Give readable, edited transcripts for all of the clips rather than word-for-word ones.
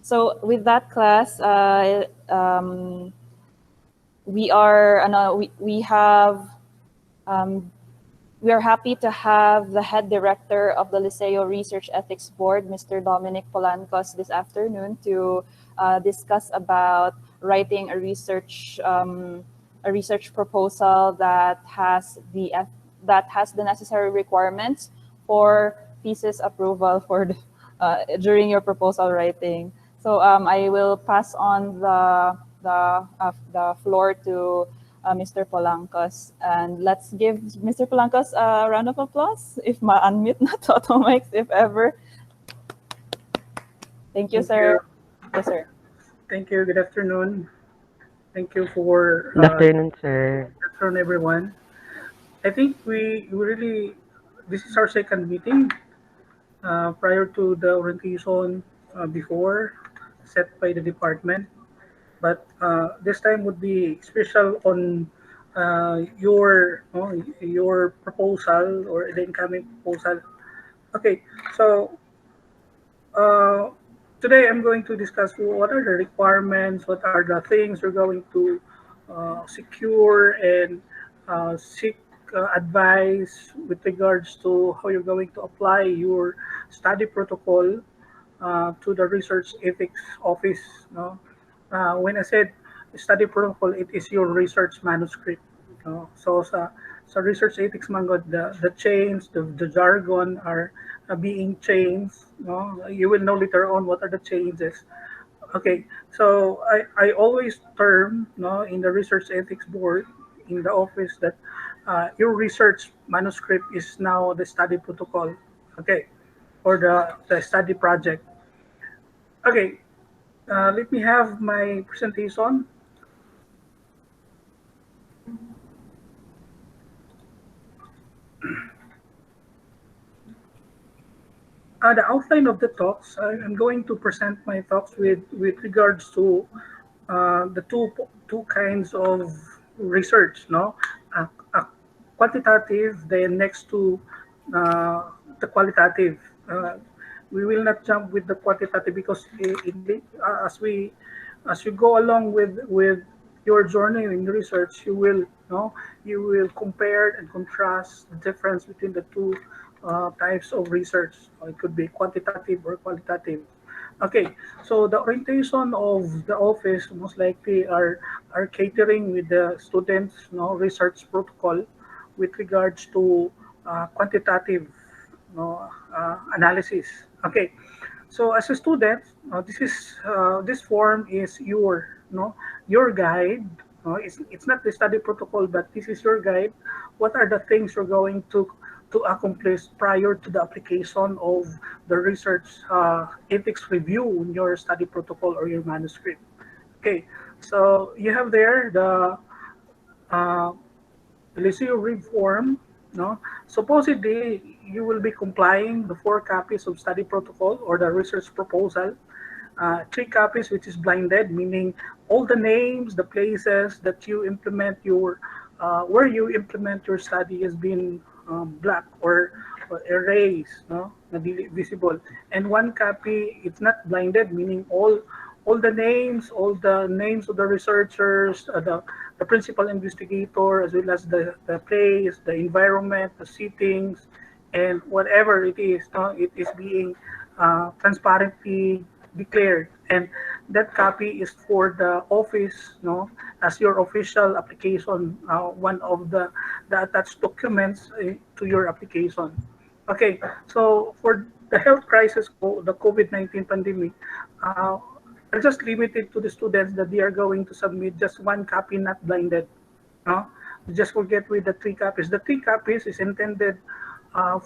So with that class, we are we are happy to have the head director of the Liceo Research Ethics Board, Mr. Dominic Polancos, this afternoon to discuss about writing a research proposal that has the necessary requirements for thesis approval for during your proposal writing. So I will pass on the floor to Mr. Polancos. And let's give Mr. Polancos a round of applause, if ma-unmute na to automix, if ever. Thank you, sir. Yes, sir. Thank you. Good afternoon. Thank you for Good afternoon, sir. good afternoon, everyone. I think we really this is our second meeting prior to the orientation before set by the department, but this time would be special on your proposal or the incoming proposal. Okay, so Uh, today I'm going to discuss what are the requirements, what are the things you're going to secure and seek advice with regards to how you're going to apply your study protocol to the research ethics office. No? When I said study protocol, it is your research manuscript. No? So sa research ethics man god, the chains, the jargon are being changed. No? You will know later on what are the changes. Okay, so I always term no in the research ethics board in the office that your research manuscript is now the study protocol. Okay, or the study project. Okay, let me have my presentation. The outline of the talks, I'm going to present my talks with regards to the two kinds of research, no, quantitative, then next to the qualitative. We will not jump with the quantitative because as you go along with your journey in research, you will compare and contrast the difference between the two types of research. It could be quantitative or qualitative. Okay, so the orientation of the office most likely are catering with the students, research protocol with regards to quantitative, analysis. Okay, so as a student, this form is your guide. It's not the study protocol, but this is your guide. What are the things you're going to accomplish prior to the application of the research ethics review in your study protocol or your manuscript? Okay, so you have there the uh, Liceo read form. No, supposedly you will be complying the 4 copies of study protocol or the research proposal, 3 copies which is blinded, meaning all the names, the places that you implement your where you implement your study has been black or erased, no, not visible. And 1 copy, it's not blinded, meaning all the names of the researchers, the principal investigator, as well as the place, the environment, the settings, and whatever it is, no, it is being transparently declared. And that copy is for the office, no, as your official application, one of the attached documents to your application. Okay, so for the health crisis, the COVID-19 pandemic, uh, are just limited to the students that they are going to submit just 1 copy, not blinded. No? Just forget with the 3 copies. The 3 copies is intended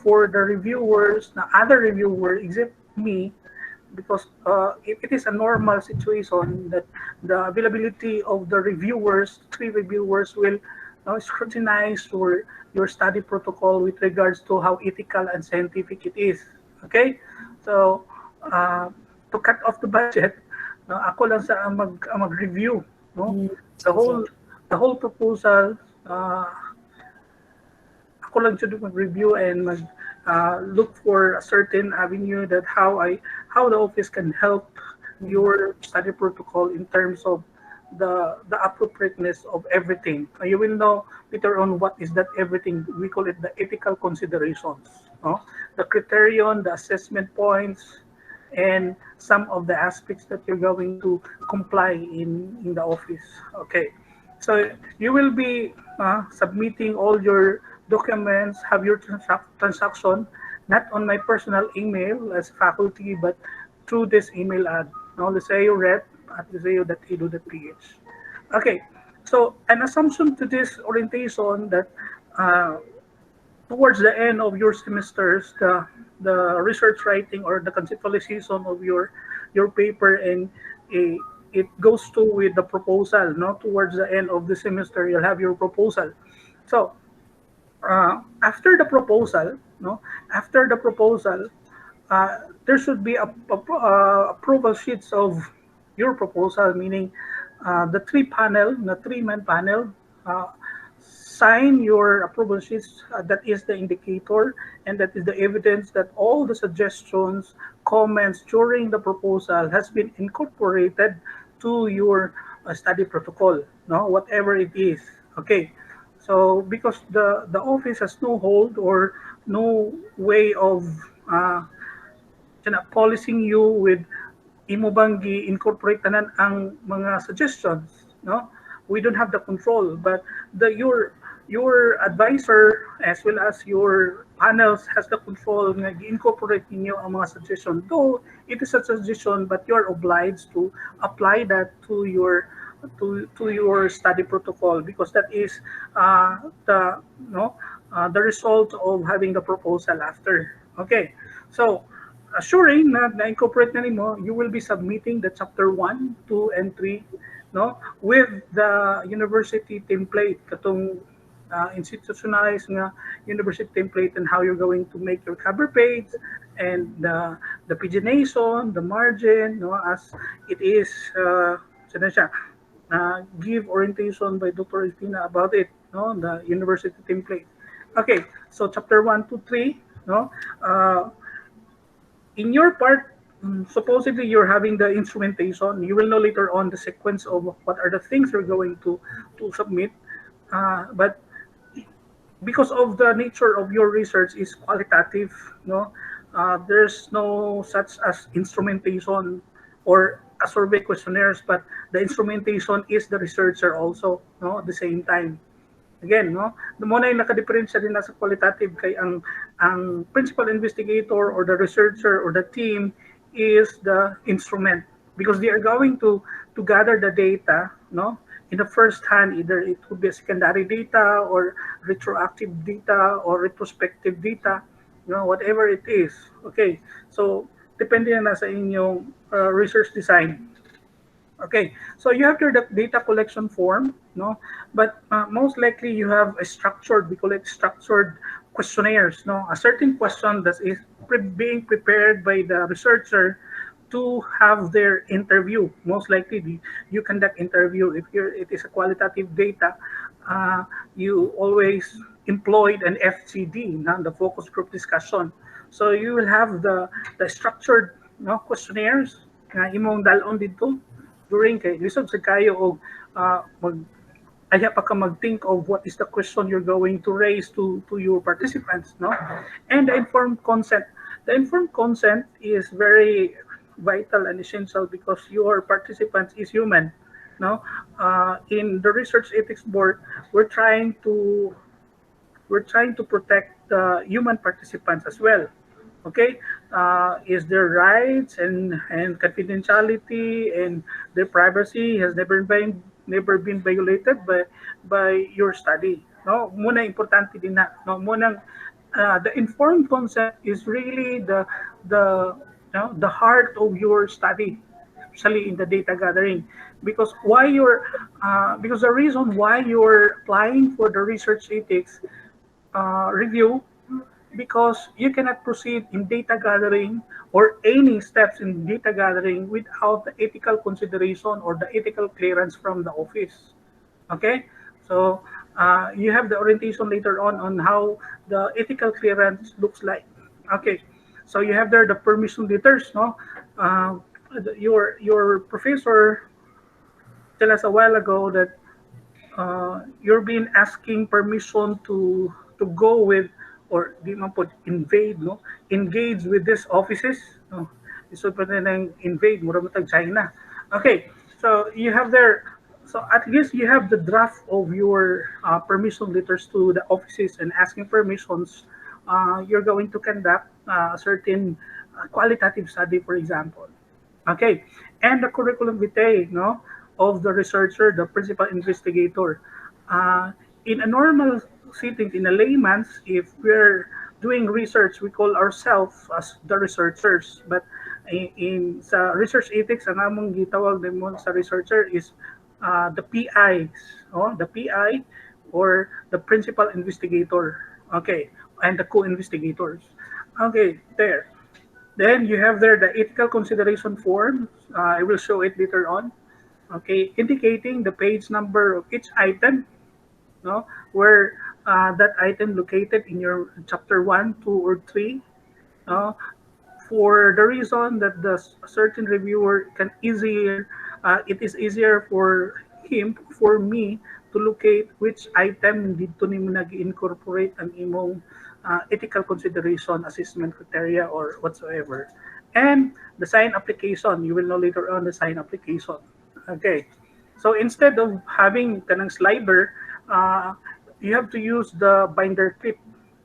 for the reviewers, the other reviewer, except me, because if it is a normal situation that the availability of the reviewers, 3 reviewers will scrutinize your study protocol with regards to how ethical and scientific it is. Okay? So, uh, to cut off the budget, no, ako lang sa ang mag-review, no? The Yes, whole the whole proposal, uh, ako lang siya mag-review and look for a certain avenue that how the office can help your study protocol in terms of the appropriateness of everything. You will know later on what is that everything. We call it the ethical considerations, no? The criterion, the assessment points, and some of the aspects that you're going to comply in the office. Okay, so you will be submitting all your documents, have your transaction, not on my personal email as faculty, but through this email ad, no, liseo@liseo.edu.ph. Okay, so an assumption to this orientation that uh, towards the end of your semesters, the research writing or the conceptualization of your paper and a, it goes to with the proposal. No, towards the end of the semester, you'll have your proposal. So after the proposal, no, after the proposal, there should be approval sheets of your proposal, meaning the three-man panel uh, sign your approval sheets. That is the indicator, and that is the evidence that all the suggestions, comments during the proposal has been incorporated to your study protocol, no, whatever it is. Okay, so because the office has no hold or no way of uh, policing you with imo bang gi-incorporate tanan ang mga suggestions, no? We don't have the control, but your advisor as well as your panels has the control nga gi-incorporate ninyo ang mga suggestion. Though it is a suggestion, but you're obliged to apply that to your study protocol because that is the no the result of having the proposal after. Okay, so assuring na na-incorporate na nimo, you will be submitting the chapter 1, 2, and 3 no with the university template katong institutionalized nga university template and how you're going to make your cover page and the pagination, the margin, no, as it is sana siya, give orientation by Dr. Estina about it, no, the university template. Okay, so chapter 1 to 3, no, in your part, supposedly you're having the instrumentation. You will know later on the sequence of what are the things you're going to submit. But because of the nature of your research is qualitative, no, there's no such as instrumentation or a survey questionnaires, but the instrumentation is the researcher also, no, at the same time. Again, no, mo na yung nakadiferensya din na sa qualitative kay ang principal investigator or the researcher or the team is the instrument because they are going to gather the data, no, in the first hand, either it could be secondary data or retroactive data or retrospective data, you know, whatever it is. Okay, so depende na sa inyong research design. Okay, so you have your data collection form, no? But most likely you have a structured, we call it structured questionnaires, no? A certain question that is being prepared by the researcher to have their interview. Most likely you conduct interview. If it is a qualitative data, you always employed an FGD, the focus group discussion. So you will have the structured, no, questionnaires na imong dalon dito during kay lisod sa kayo og mag aya pa ka mag-think of what is the question you're going to raise to your participants, no? And the informed consent. The informed consent is very vital and essential because your participants is human, no? In the research ethics board, we're trying to protect the human participants as well. Okay, is their rights and confidentiality and their privacy has never been violated by your study. No, muna importante din na. No, muna the informed consent is really the the heart of your study, especially in the data gathering, because because the reason why you're applying for the research ethics review because you cannot proceed in data gathering or any steps in data gathering without the ethical consideration or the ethical clearance from the office. Okay, so you have the orientation later on how the ethical clearance looks like. Okay, so you have there the permission letters, no? your professor tell us a while ago that you're being asking permission to go with or di man po invade no engage with these offices no so pa nang invade mura mo tag China. Okay, so you have there, so at least you have the draft of your permission letters to the offices and asking permissions. You're going to conduct a certain qualitative study, for example. Okay, and the curriculum vitae, no, of the researcher, the principal investigator. Uh, in a normal setting, in a layman's, if we're doing research, we call ourselves as the researchers. But in sa research ethics, ang among gitawag mo sa researcher is the PIs, oh, the PI or the principal investigator. Okay, and the co-investigators. Okay, there. Then you have there the ethical consideration form. I will show it later on. Okay, indicating the page number of each item, no, where that item located in your chapter 1, 2, or 3. No, for the reason that the certain reviewer can easier, it is easier for him, for me, to locate which item dito nimo nag-incorporate ang imong ethical consideration, assessment criteria, or whatsoever. And the sign application, you will know later on the sign application. Okay. So instead of having kanang slider, uh, you have to use the binder clip.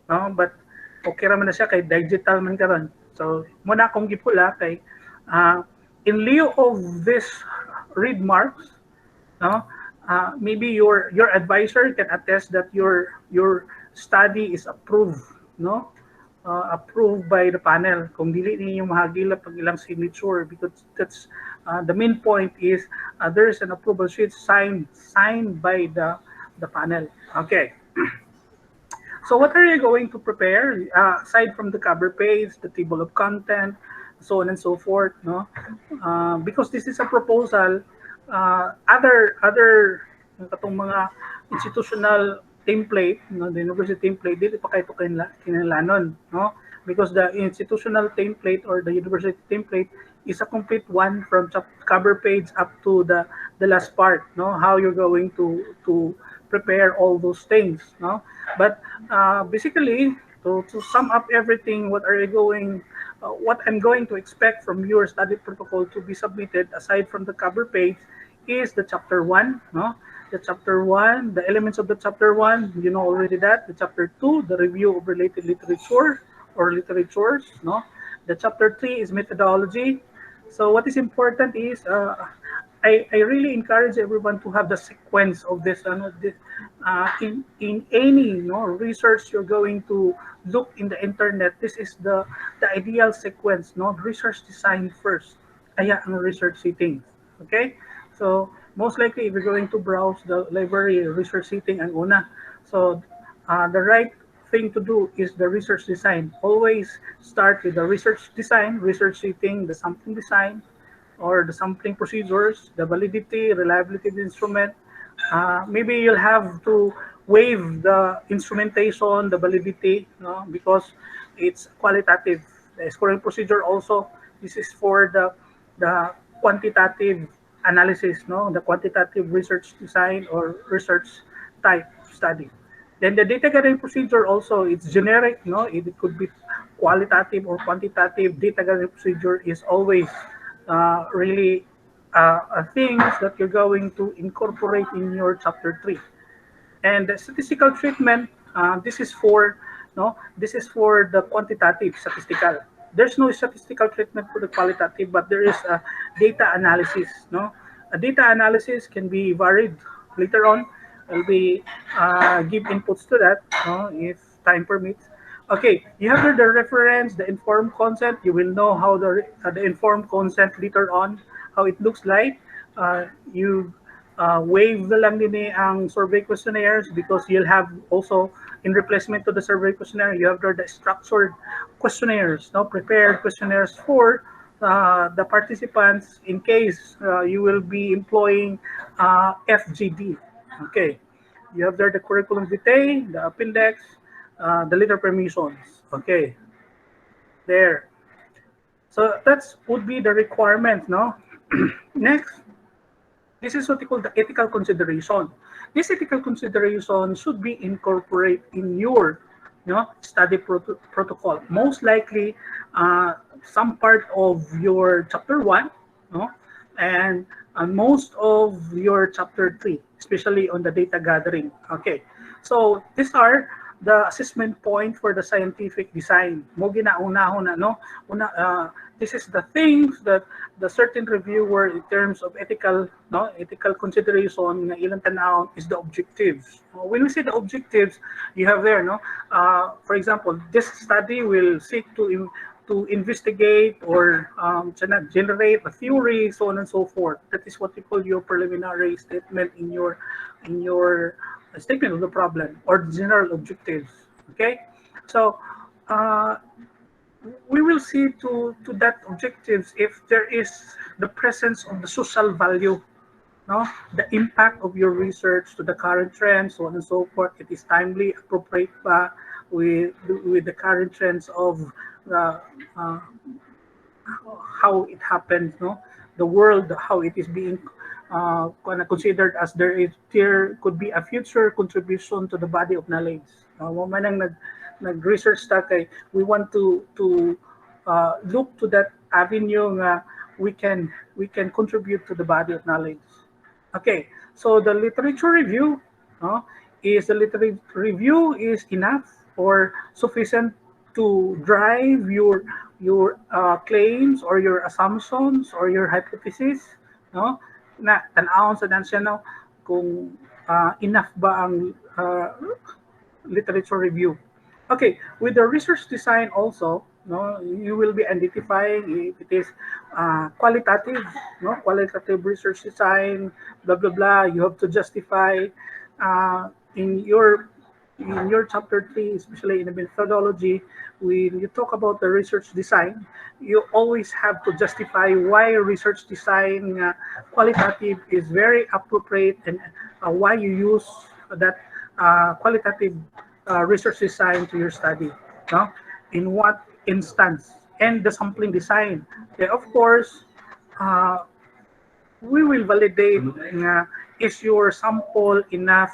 No? But okay raman na siya kay digital man karon. So muna akong gipula kay uh, in lieu of this read marks, no? Maybe your advisor can attest that your study is approved, no? Approved by the panel. Kung dili ninyo mahagila pag ilang signature, because that's the main point is there is an approval sheet signed by the panel. Okay. So what are you going to prepare aside from the cover page, the table of content, so on and so forth? No, because this is a proposal. Other katong mga institutional template, no, the university template, dili pa kay to kinalanon, no, because the institutional template or the university template is a complete one from cover page up to the last part, no, how you're going to prepare all those things, no. But basically, to sum up everything, what I'm going to expect from your study protocol to be submitted, aside from the cover page, is the chapter one, no? The chapter one, the elements of the chapter one, you know already that. The chapter two, the review of related literature or literatures, no? The chapter three is methodology. So what is important is I really encourage everyone to have the sequence of this. In any research you're going to look in the internet, this is the ideal sequence. No, research design first, kaya ang research settings. Okay, so most likely if you're going to browse the library, research setting ang una. So the right thing to do is the research design. Always start with the research design, research setting, the sampling design, or the sampling procedures, the validity, reliability of the instrument. Maybe you'll have to waive the instrumentation, the validity, no, because it's qualitative. The scoring procedure also, this is for the quantitative analysis, no, the quantitative research design or research type study. Then the data gathering procedure also, it's generic, no, it could be qualitative or quantitative. Data gathering procedure is always really things that you're going to incorporate in your chapter 3. And the statistical treatment, this is for this is for the quantitative statistical. There's no statistical treatment for the qualitative, but there is a data analysis. No, a data analysis can be varied. Later on, I'll be give inputs to that, no, if time permits. Okay, you have the reference, the informed consent. You will know how the informed consent later on, how it looks like. You waive the lang din ang survey questionnaires because you'll have also in replacement to the survey questionnaire, you have the structured questionnaires, no, prepared questionnaires for the participants in case you will be employing FGD. Okay, you have there the curriculum vitae, the appendix, the letter permissions. Okay, there. So that's would be the requirement, no? Next, this is what we call the ethical consideration. This ethical consideration should be incorporated in your study protocol. Most likely, some part of your chapter 1, no? And most of your chapter 3, especially on the data gathering. Okay, so these are the assessment point for the scientific design. Mo ginaunahon na, no? This is the things that the certain reviewer in terms of ethical consideration na ilang tanaw is the objectives. When we say the objectives, you have there, no? For example, this study will seek to investigate or generate a theory, so on and so forth. That is what we call your preliminary statement in your statement of the problem or general objectives. Okay, so uh, we will see to that objectives if there is the presence of the social value, no, the impact of your research to the current trends, so on and so forth. It is timely, appropriate pa with the current trends of the how it happens, no, the world, how it is being considered as there could be a future contribution to the body of knowledge. Mo man ang nag-research ta kay we want to look to that avenue nga we can contribute to the body of knowledge. Okay, so the literature review, no, is the literature review is enough or sufficient to drive your claims or your assumptions or your hypothesis, no? Na tan-awon sa siya, no, kung enough ba ang literature review. Okay, with the research design also, no, you will be identifying if it is qualitative, no, qualitative research design, blah blah blah. You have to justify uh, in your in your chapter 3, especially in the methodology, when you talk about the research design, you always have to justify why research design qualitative is very appropriate and why you use that qualitative research design to your study. No? In what instance? And the sampling design. Okay, of course, uh, we will validate is your sample enough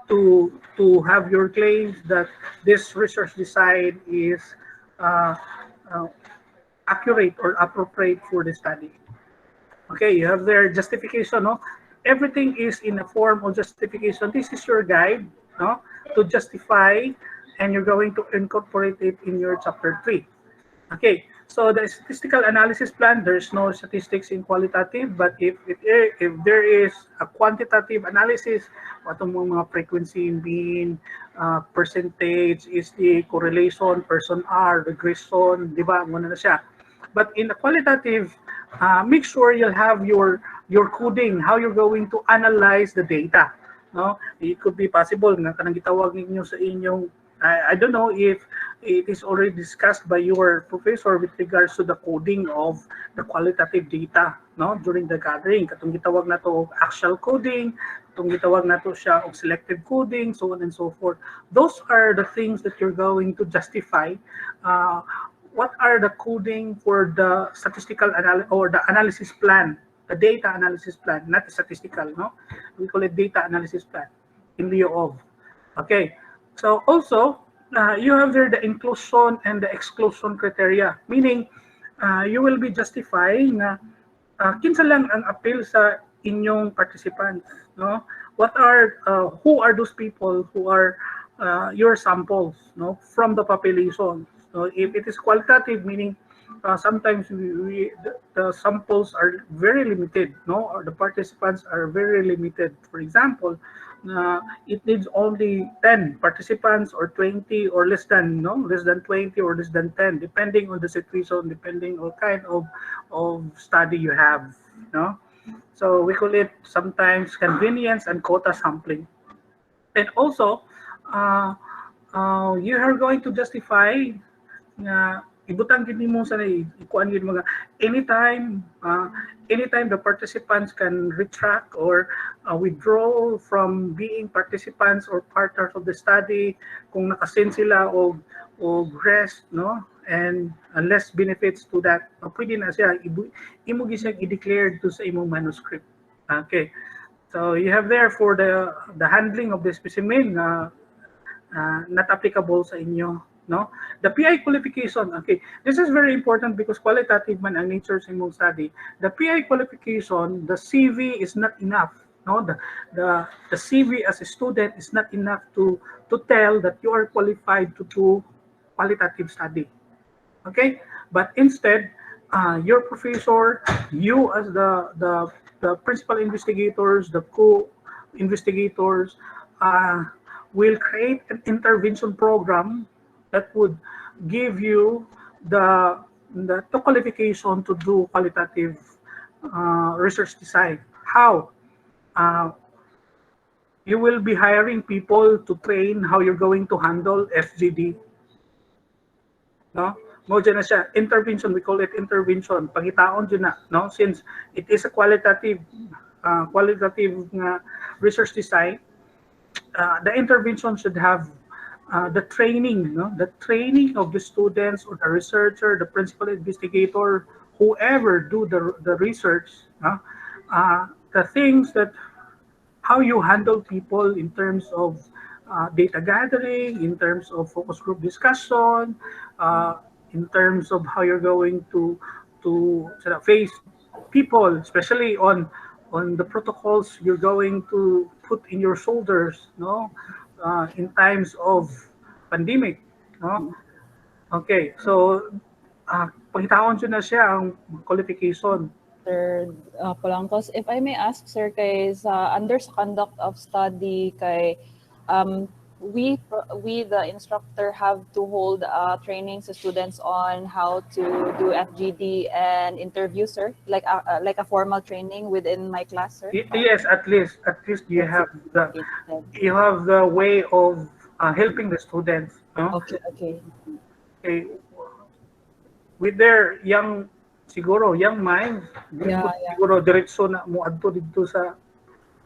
to have your claims that this research design is uh, uh, accurate or appropriate for the study. Okay, you have their justification, no? Everything is in a form of justification. This is your guide, no, to justify, and you're going to incorporate it in your chapter 3. Okay, so the statistical analysis plan, there's no statistics in qualitative, but if there is a quantitative analysis, atong mga frequency, mean, percentage, is the correlation, person R, regression, di ba? Muna na siya. But in the qualitative, make sure you'll have your coding, how you're going to analyze the data. No, it could be possible na kanang gitawag ninyo sa inyong I don't know if it is already discussed by your professor with regards to the coding of the qualitative data, no, during the gathering. Katong gitawag na to actual coding, katong gitawag na to siya og selective coding, so on and so forth. Those are the things that you're going to justify. What are the coding for the statistical or the analysis plan, the data analysis plan, not the statistical, no? We call it data analysis plan in lieu of. Okay, so also you have there the inclusion and the exclusion criteria, meaning you will be justifying na kinsa lang ang appeal sa inyong participants, no? What are who are those people who are your samples, no, from the population. So if it is qualitative, meaning sometimes the samples are very limited, no, or the participants are very limited. For example, it needs only 10 participants or 20 or less than, no, less than 20 or less than 10, depending on the situation, depending on kind of study you have, no. So we call it sometimes convenience and quota sampling. And also, uh, you are going to justify nga ibutang gid nimo sa ikuan gid mga anytime the participants can retract or withdraw from being participants or partners of the study kung nakasen sila og rest, no, and less benefits to that, pwede na siya imo gisag i-declare to sa imong manuscript. Okay, so you have there for the handling of the specimen not applicable sa inyo, no? The PI qualification, okay, this is very important because qualitative man ang nature sa imong study. The PI qualification, the CV is not enough, no? The CV as a student is not enough to tell that you are qualified to do qualitative study. Okay, but instead, your professor, you as the principal investigators, the co-investigators, uh, will create an intervention program that would give you the the qualification to do qualitative research design. How? Uh, you will be hiring people to train how you're going to handle FGD, no? Mo dyan na siya, intervention, we call it intervention. Pangitaon dyan na, no? Since it is a qualitative nga research design, the intervention should have the training, no? The training of the students or the researcher, the principal investigator, whoever do the research, no? The things that how you handle people in terms of data gathering, in terms of focus group discussion, uh, in terms of how you're going to sort of face people, especially on the protocols you're going to put in your shoulders, no, in times of pandemic, no. Okay, so pangitaon na siya ang qualification. Sir Polangcos, if I may ask, sir, kay under sa conduct of study, kay we the instructor have to hold training sa students on how to do FGD and interview, sir, like a formal training within my class, sir. Yes, at least you Yes, sir. have the Okay. you have the way of helping the students, no? Okay. Okay. Okay, with their young minds, dili po Yeah. Yeah. siguro diretso na mo adto dito sa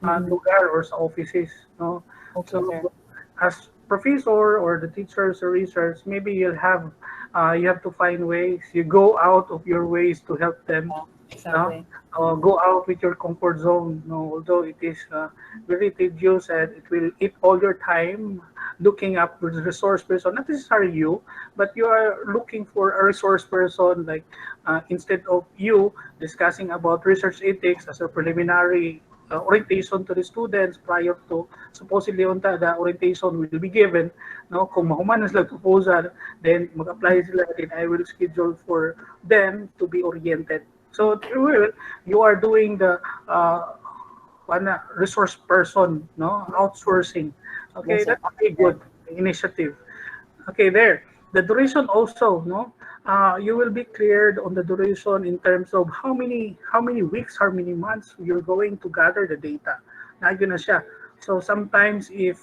Mhm. lugar or sa offices, no? Okay, So sir. as professor or the teachers or research, maybe you have to find ways. You go out of your ways to help them, Yeah, no? exactly. Go out with your comfort zone. No, although it is very tedious and it will eat all your time looking up for the resource person. Not necessarily you, but you are looking for a resource person. Like instead of you discussing about research ethics as a preliminary orientation to the students prior to supposedly unta the orientation will be given, no, kung mahuman na sila proposal, then mag-apply sila, then I will schedule for them to be oriented. So you are doing the resource person, no, outsourcing. Yes, Okay, sir. that's a good initiative. Okay, there. The duration also, no, you will be cleared on the duration in terms of how many weeks, how many months you're going to gather the data. Na yun na siya. So sometimes if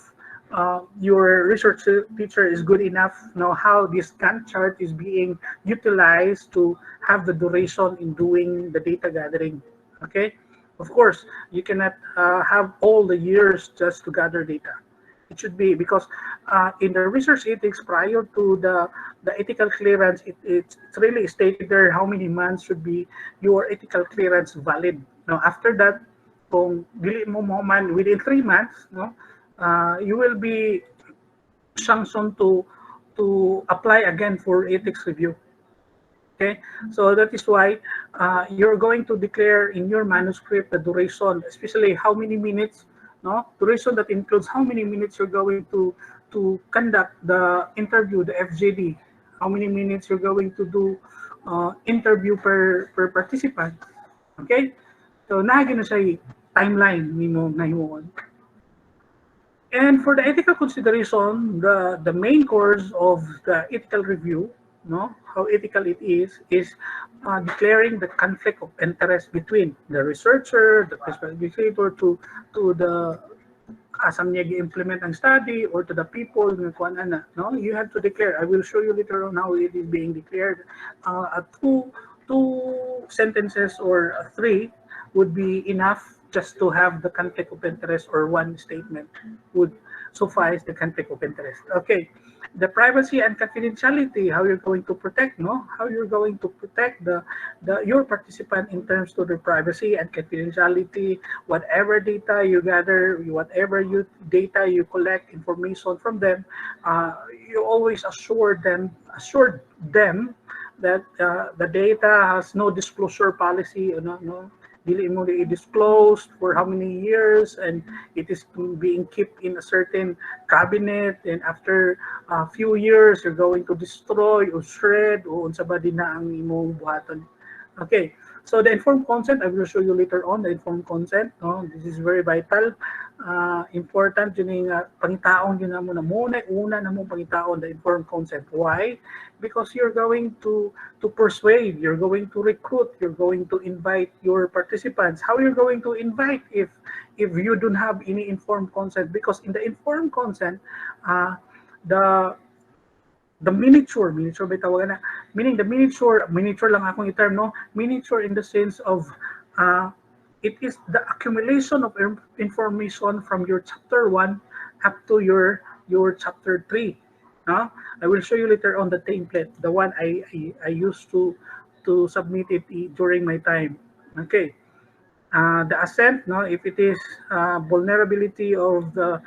your research teacher is good enough, know how this Gantt chart is being utilized to have the duration in doing the data gathering. Okay, of course you cannot have all the years just to gather data. It should be because in the research ethics prior to the ethical clearance, it's really stated there how many months should be your ethical clearance valid. Now after that, kung dili mo man within 3 months, no, you will be sanctioned to apply again for ethics review. Okay, so that is why you're going to declare in your manuscript the duration, especially how many minutes, no, duration that includes how many minutes you're going to conduct the interview, the FGD, how many minutes you're going to do interview per participant. Okay, so naagin na siya timeline nimo na himuon. And for the ethical consideration, the main course of the ethical review, no, how ethical it is declaring the conflict of interest between the researcher, the principal investigator, to the asam niya implement ang study or to the people ng kuan ana, no, you have to declare. I will show you later on how it is being declared. Two sentences or three would be enough just to have the conflict of interest, or one statement would suffice the conflict of interest. Okay, the privacy and confidentiality, how you're going to protect, no? How you're going to protect the your participant in terms to their privacy and confidentiality, whatever data you gather, whatever you data you collect information from them, you always assured them that the data has no disclosure policy, no, dili mo i-disclose for how many years, and it is being kept in a certain cabinet, and after a few years you're going to destroy or shred o unsa ba din na ang imong buhaton. Okay, so the informed consent, I will show you later on the informed consent. No? This is very vital. Important yun yung pangitaon yun na muna una na mong pangitaon the informed consent. Why? Because you're going to persuade, you're going to recruit, you're going to invite your participants. How you're going to invite if you don't have any informed consent? Because in the informed consent, the miniature ba tawagan na, meaning the miniature lang akong i-term, no? Miniature in the sense of it is the accumulation of information from your chapter 1 up to your chapter 3. No? I will show you later on the template, the one I used to submit it during my time. Okay. The assent, no, if it is vulnerability of the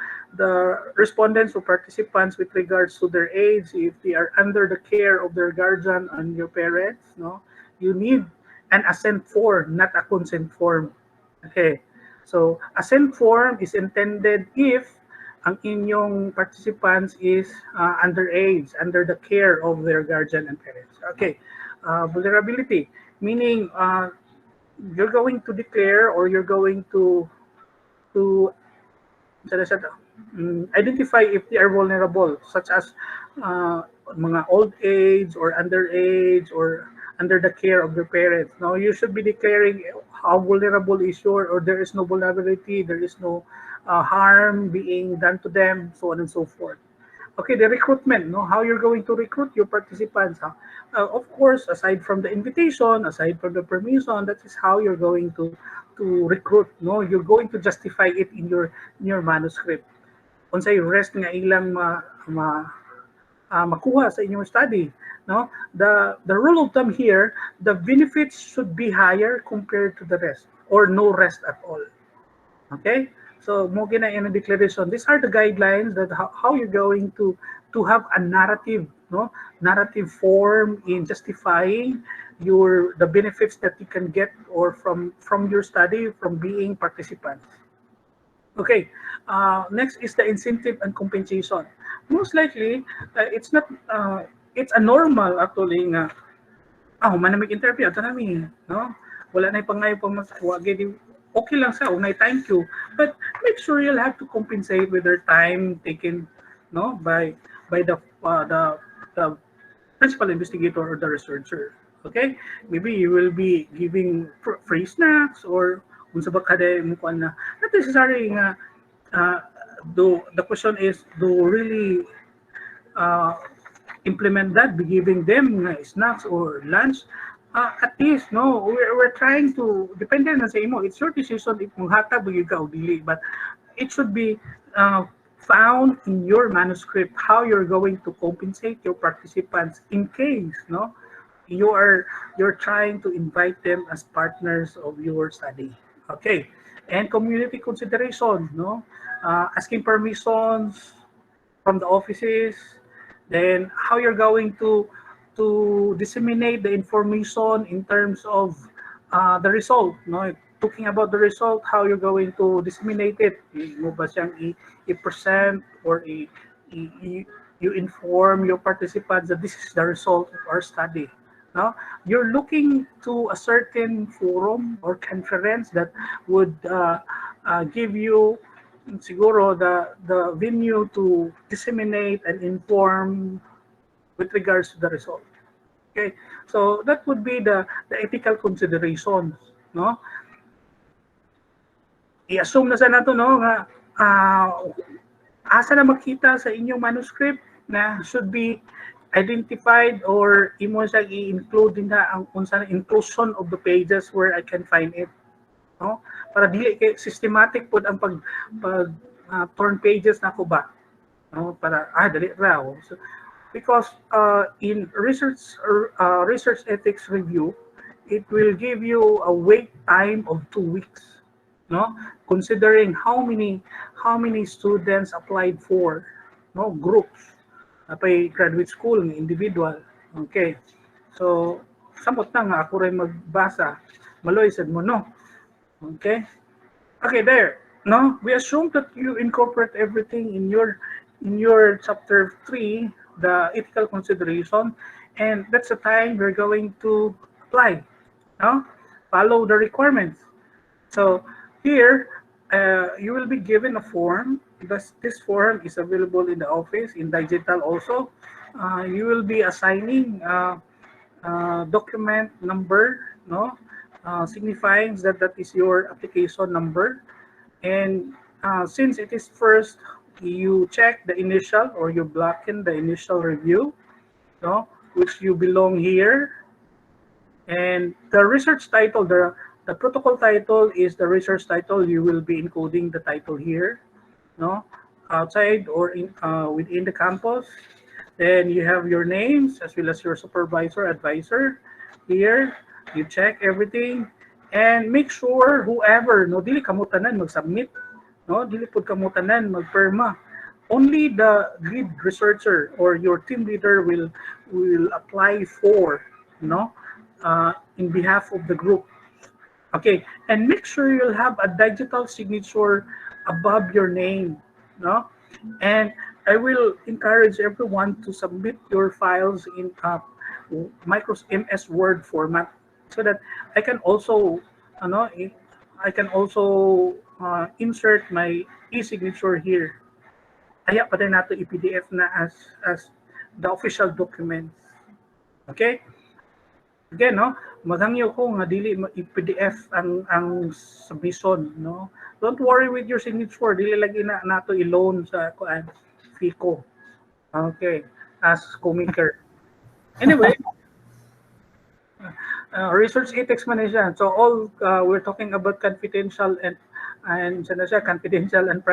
respondents or participants with regards to their age, if they are under the care of their guardian and your parents, no, you need an assent form, not a consent form. Okay, so assent form is intended if ang inyong participants is underage, under the care of their guardian and parents. Okay, vulnerability, meaning you're going to declare or you're going to identify if they are vulnerable, such as mga old age or underage or under the care of their parents. Now, you should be declaring how vulnerable is your, or there is no vulnerability, there is no harm being done to them, so on and so forth. Okay, the recruitment, no, how you're going to recruit your participants. Of course, aside from the invitation, aside from the permission, that is how you're going to recruit. No, you're going to justify it in your manuscript. Unsay rest nga ilang makuha sa inyong study. No, the rule of thumb here, the benefits should be higher compared to the rest, or no rest at all. Okay. So, mo gina in a declaration. These are the guidelines that how you're going to have a narrative, no, narrative form in justifying the benefits that you can get or from your study, from being participants. Okay. Next is the incentive and compensation. Most likely, it's not. It's a normal actually nga. Manamig interview ato nami, no? Wala na pangayo pa mas okay lang sa unay thank you, but make sure you'll have to compensate with their time taken, no, by the principal investigator or the researcher. Okay, maybe you will be giving free snacks or unsa ba kada mo kuan na, not necessarily nga do the question is do really implement that, be giving them snacks or lunch. At least, no, we're trying to, depende na sa imo, it's your decision if mong hatag ba ka o dili, but it should be found in your manuscript how you're going to compensate your participants in case, no, you're trying to invite them as partners of your study. Okay, and community consideration, no, asking permissions from the offices, then how you're going to disseminate the information in terms of the result. No, talking about the result, how you're going to disseminate it. Mo ba siyang i-present or you inform your participants that this is the result of our study. No, you're looking to a certain forum or conference that would give you siguro the venue to disseminate and inform with regards to the result. Okay, so that would be the ethical considerations, no? I-assume na sa nato, no, nga asa na makita sa inyong manuscript na should be identified or imo sa i-include din na ang unsa na inclusion of the pages where I can find it, no? Para dili kay systematic pud ang pag turn pages nako ba. no? Para dali raw. So, because in research ethics review, it will give you a wait time of 2 weeks, no? Considering how many students applied for, no, groups, apay graduate school ng individual. Okay. So, samot na nga ako rin magbasa. Maloy sad mo, no? Okay. Okay, there. No, we assume that you incorporate everything in your chapter 3, the ethical consideration, and that's the time we're going to apply. No, follow the requirements. So here, you will be given a form. This form is available in the office in digital also. You will be assigning document number, no, signifying that that is your application number. And since it is first, you check the initial or you block in the initial review, no, which you belong here. And the research title, the protocol title is the research title. You will be encoding the title here, no, outside or within the campus. Then you have your names as well as your supervisor, advisor. Here, you check everything and make sure whoever, no, dili kamo tanan mag-submit, no, dili pud kamo tanan magperma. Only the lead researcher or your team leader will apply for, no, in behalf of the group. Okay, and make sure you'll have a digital signature above your name, no? And I will encourage everyone to submit your files in Microsoft MS Word format so that I can also, ano, I can also insert my e-signature here. Kaya pa rin nato i-PDF na as the official documents. Okay? Again, no, maghangyo ko nga dili i-PDF ang submission, no. Don't worry with your signature, dili lagi na nato i-loan sa kuan FICO. Okay, as co-maker. Anyway, research ethics man siya. So all we're talking about confidential and sana siya confidential and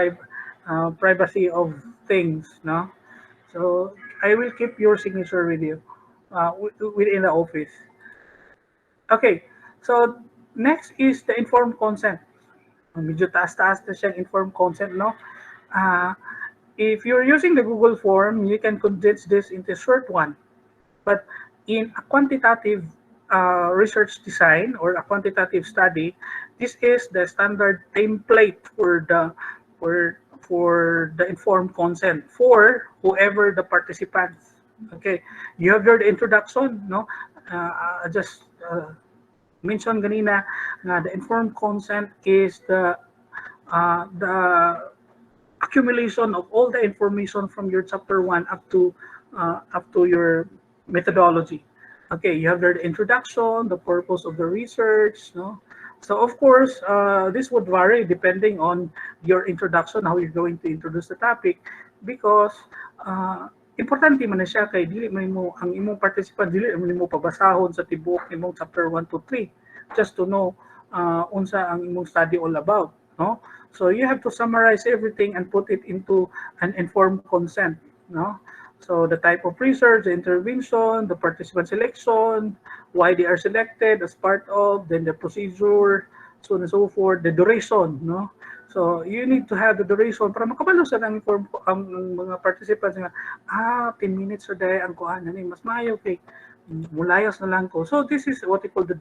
privacy of things, no. So I will keep your signature with you within the office. Okay, so next is the informed consent. Medyo taas-taas na siyang informed consent, no? Uh, if you're using the Google form, you can condense this into a short one. But in a quantitative research design or a quantitative study, this is the standard template for the informed consent for whoever the participants. Okay, you have your introduction, no? Just mentioned ganina na the informed consent is the accumulation of all the information from your chapter 1 up to your methodology. Okay, you have the introduction, the purpose of the research, no? So of course, this would vary depending on your introduction, how you're going to introduce the topic, because importante man na siya kay dili man mo ang imong participant dili man mo pabasahon sa tibuok imong chapter 1 to 3 just to know unsa ang imong study all about, no? So you have to summarize everything and put it into an informed consent, no? So the type of research, the intervention, the participant selection, why they are selected as part of, then the procedure, so on and so forth, the duration, no? So you need to have the duration para makabalo sa ang mga participants nga 10 minutes a day ang kuan ani mas maayo kay mulayas na lang ko. So this is what we call the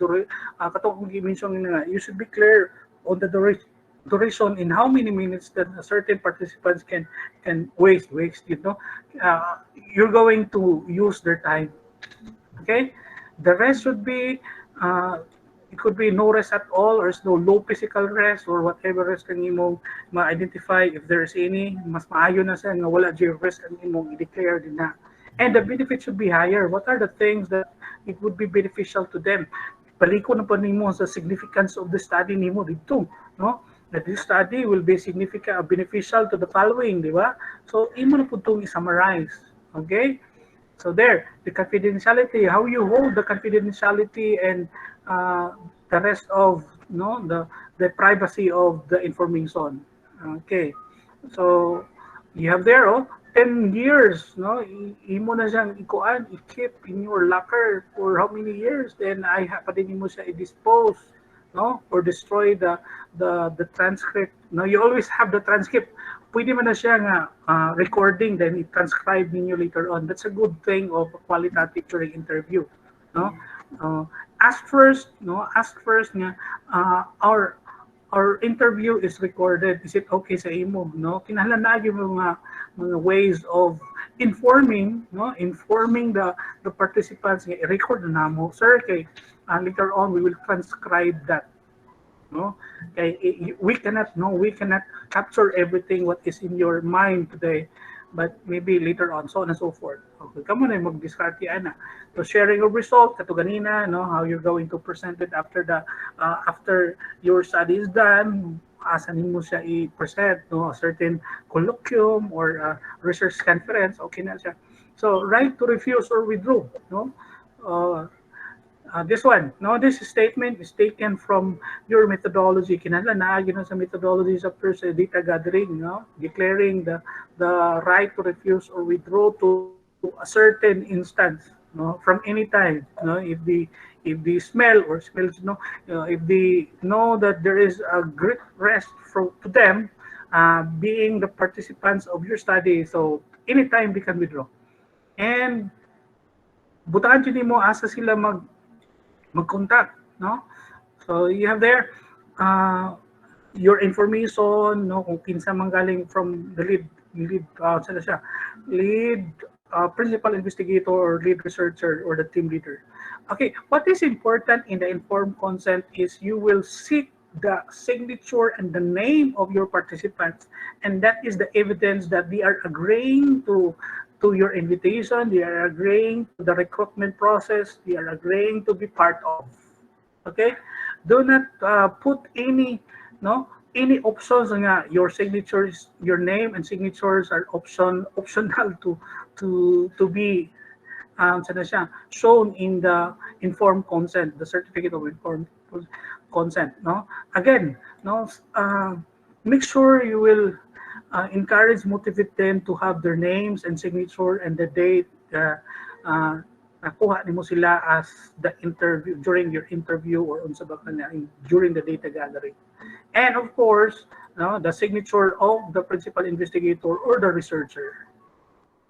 katong gi-mention nga you should be clear on the duration in how many minutes that certain participants can waste, you know. You're going to use their time. Okay, the rest should be it could be no rest at all or no low physical rest or whatever rest kang imong ma-identify if there's any mas maayo na sa nga wala jud rest kang imong i-declare din na. And the benefit should be higher. What are the things that it would be beneficial to them? Paliko na pa nimo sa significance of the study nimo dito, no? That this study will be significant beneficial to the following, di ba? So imo na pud tong i-summarize. Okay? So there, the confidentiality, how you hold the confidentiality and the rest of the privacy of the information. Okay, so you have there 10 years, no? Imo na siyang ikuan, i-keep in your locker for how many years? Then pa din mo siya i-dispose, no? Or destroy the transcript. No, you always have the transcript. Pwede man na siya nga recording, then i-transcribe ninyo later on. That's a good thing of qualitative during interview, no? Uh, ask first, no? Ask first nga our interview is recorded. Is it okay sa imo, no? Kinahanglan na yung mga ways of informing, no? Informing the participants nga i-record na namo, sir, kay later on we will transcribe that, no? Kay we cannot capture everything what is in your mind today, but maybe later on, so on and so forth. Okay, kamo na mag-discard ana. So sharing of result kato ganina, no, how you're going to present it after your study is done, asa nimo siya i-present, no, a certain colloquium or research conference, okay na siya. So right to refuse or withdraw, no. Uh, this one, no, this statement is taken from your methodology. Kinahanglan na gyud sa methodology sa first data gathering, no, declaring the right to refuse or withdraw to a certain instance, no, from any time, no, if they smell or smells, no, if they know that there is a great rest to them, being the participants of your study, so anytime they can withdraw. And butahan yun mo asa sila mag-contact, no? So you have there your information, no, kung kinsa manggaling from the saan siya, lead principal investigator or lead researcher or the team leader. Okay, what is important in the informed consent is you will seek the signature and the name of your participants, and that is the evidence that they are agreeing to your invitation, they are agreeing to the recruitment process, they are agreeing to be part of. Okay, do not put any options nga your signatures, your name and signatures are optional to be shown in the informed consent, the certificate of informed consent. No, again, no, make sure you will encourage, motivate them to have their names and signature and the date nakuha nimo sila as the interview during your interview or unsa ba during the data gathering. And of course, no, the signature of the principal investigator or the researcher.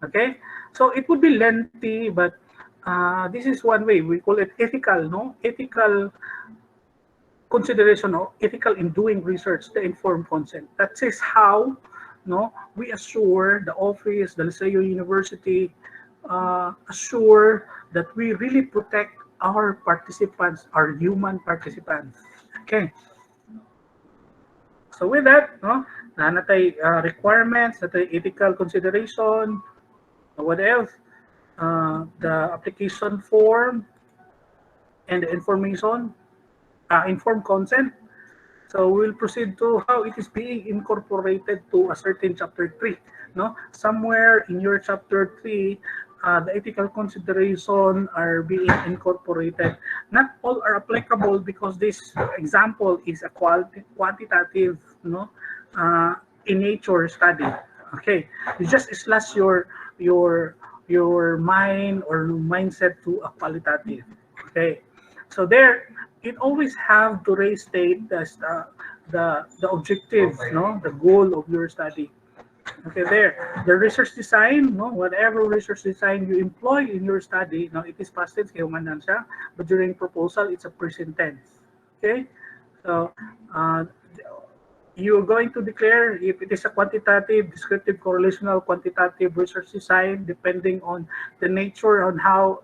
Okay, so it would be lengthy, but this is one way. We call it ethical, no, ethical consideration, or ethical in doing research, the informed consent. That is how, no, we assure the office, the Liceo University, assure that we really protect our participants, our human participants. Okay. So with that, no, natay requirements, natay ethical consideration, what else? The application form and the information, informed consent. So we'll proceed to how it is being incorporated to a certain chapter 3. No, somewhere in your chapter 3, the ethical consideration are being incorporated. Not all are applicable because this example is a quantitative, no, in nature study. Okay, you just slash your mind or mindset to a qualitative. Okay, so there it always have to restate the objective, no, the goal of your study. Okay, there. The research design, no, whatever research design you employ in your study, no, it is past tense, kaya humanan siya, but during proposal, it's a present tense. Okay? So, you're going to declare if it is a quantitative, descriptive, correlational, quantitative research design, depending on the nature on how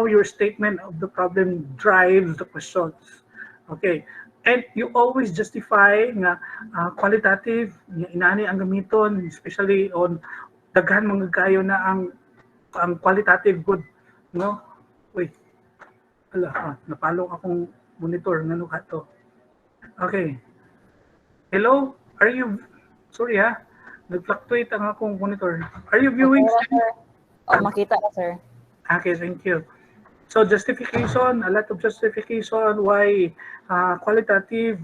your statement of the problem drives the questions. Okay. And you always justify nga qualitative, nga inani ang gamiton, especially on daghan mga kayo na ang qualitative good, no? Wait. Napalong akong monitor ngano to. Okay. Hello? Are you sorry ha? Nag-fluctuate ang akong monitor. Are you viewing? Okay, oh, makita ka, sir. Okay, thank you. So justification, a lot of justification why qualitative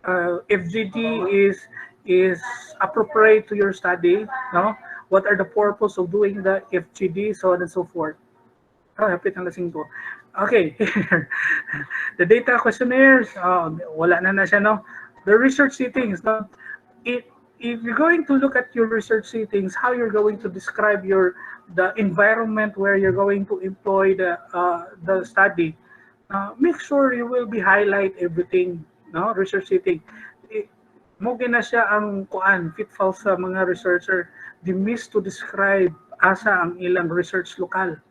FGD is appropriate to your study. No, what are the purpose of doing the FGD, so on and so forth. Oh, hapit ang lasing ko. Okay, here. The data questionnaires, wala na siya, no? The research settings, no? It, if you're going to look at your research settings, how you're going to describe the environment where you're going to employ the study, make sure you will be highlight everything, no? Research setting. Mo gina siya ang kuan pitfall sa mga researcher, they miss to describe asa ang ilang research lokal.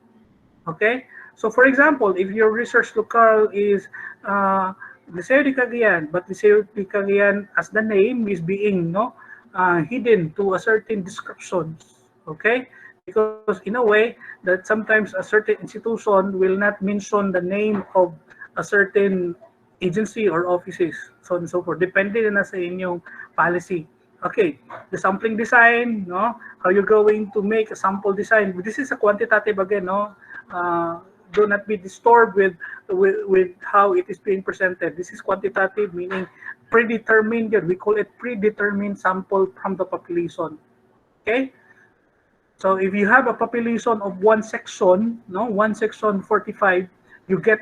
Okay? So for example, if your research locale is Liceo de Cagayan, but Liceo de Cagayan as the name is being hidden to a certain description. Okay? Because in a way that sometimes a certain institution will not mention the name of a certain agency or offices, so on and so forth. Depende na sa inyong policy. Okay, the sampling design, no? How you're going to make a sample design. This is a quantitative again, no? Do not be disturbed with how it is being presented. This is quantitative, meaning predetermined. We call it predetermined sample from the population. Okay. So if you have a population of one section, no, one section 45, you get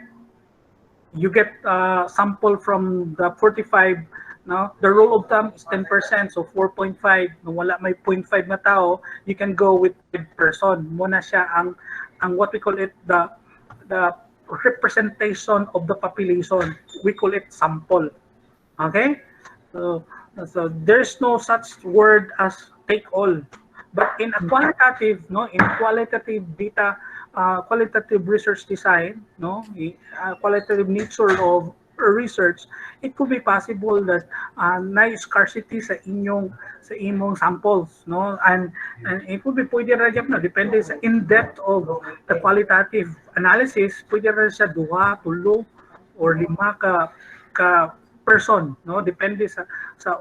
sample from the 45. No, the rule of thumb is 10%, so 4.5. Kung wala may 0.5 na tao, you can go with 5 person. Muna siya ang what we call it the representation of the population. We call it sample. Okay? So there's no such word as take all. But in a qualitative, no, in qualitative data, qualitative research design, no, qualitative nature of research, it could be possible that na scarcity sa imong samples, no, and it could be pwede ra gyud na depende sa in-depth of the qualitative analysis, pwede ra siya duha, tulo, or lima ka person, no, depende sa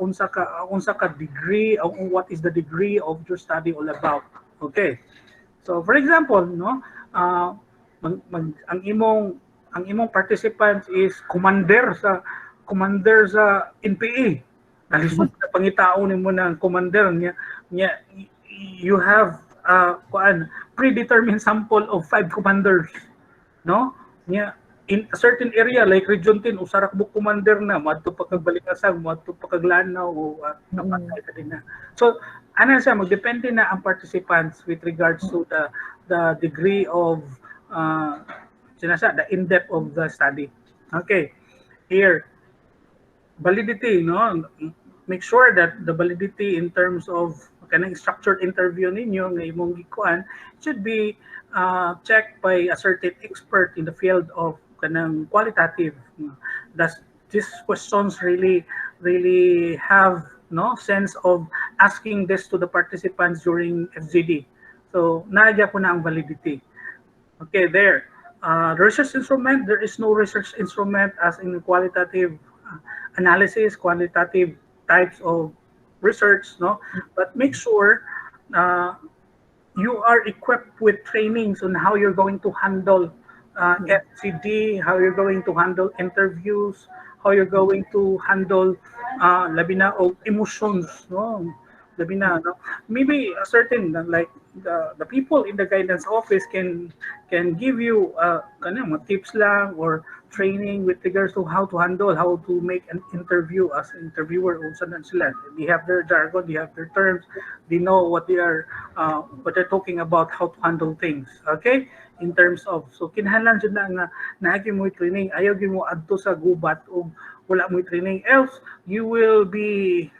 unsa ka degree, o what is the degree of your study all about. Okay, so for example, no, ang imong participant is commander sa NPA. Nalisod na pangitao nimo ng commander niya you have predetermined sample of 5 commanders, no? Niya in a certain area like Region 10 usarak mo commander na madto pa kag Balikasag, madto pa kag Lanao o napatay ka din na. So ano siya, magdepende na ang participants with regards to the degree of the in-depth of the study. Okay, here, validity, no? Make sure that the validity in terms of kanang structured interview ninyo nga imong gikuan should be checked by a certain expert in the field of kanang qualitative. Does these questions really have no sense of asking this to the participants during FGD? So, naadya po na ang validity. Okay, there. Research instrument, there is no research instrument as in qualitative analysis, quantitative types of research, no? But make sure you are equipped with trainings on how you're going to handle FCD, how you're going to handle interviews, how you're going to handle labi na of emotions, no? Labi na, no? Maybe a certain like the people in the guidance office can give you kanang mga tips lang or training with regards to how to handle, how to make an interview as an interviewer. Unsa na sila? They have their jargon, they have their terms, they know what they're talking about, how to handle things. Okay? In terms of, so kinahanglan jud na nga naagi mo training, ayaw gyud mo adto sa gubat o wala mo training, else you will be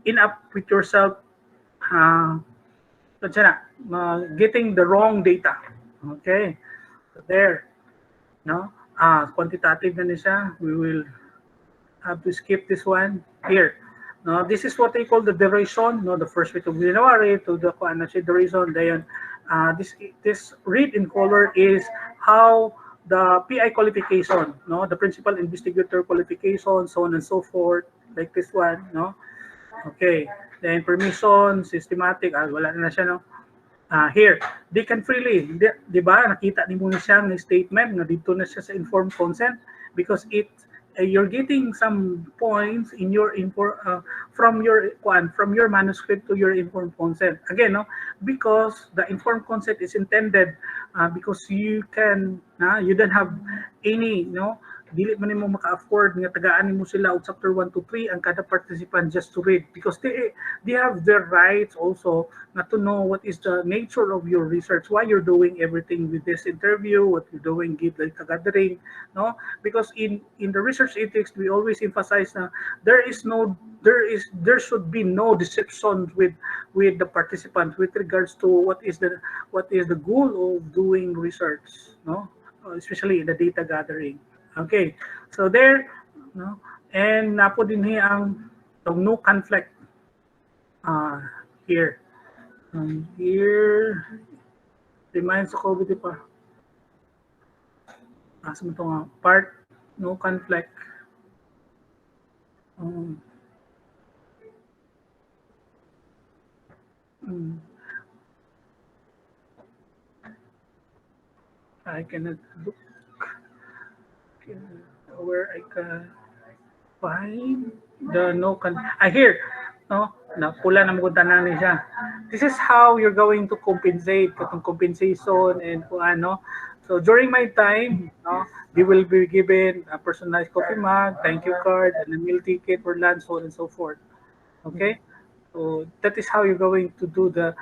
in up with yourself getting the wrong data. Okay, so there, no, quantitative na siya. We will have to skip this one here. No, this is what they call the duration. No, the first week of January to the duration. Then, this read in color is how the PI qualification, no, the principal investigator qualification, so on and so forth, like this one, no. Okay, then permission, systematic, wala na siya, no. Here, they can freely, di ba, nakita ni mo na siya ng statement na dito na siya sa informed consent because you're getting some points in your from your from your manuscript to your informed consent again, no, because the informed consent is intended because you don't have any, no, dili man nimo maka-afford nga tagaan nimo sila og chapter 1 to 3 ang kada participant just to read, because they have their rights also not to know what is the nature of your research, why you're doing everything with this interview, what you're doing, give the gathering, no, because in the research ethics we always emphasize na there should be no deception with the participants with regards to what is the goal of doing research, no, especially in the data gathering. Okay, so there, no, and napo din ang no conflict uh, here. Here reminds ako biti pa. Asa mo to nga part no conflict. Um, mm, I cannot look where I can find the no con. I hear, no, na pula na mo tanan ni siya. This is how you're going to compensate katong compensation and kung ano. So during my time, no, you will be given a personalized coffee mug, thank you card, and a meal ticket for lunch, so on and so forth. Okay, so that is how you're going to do the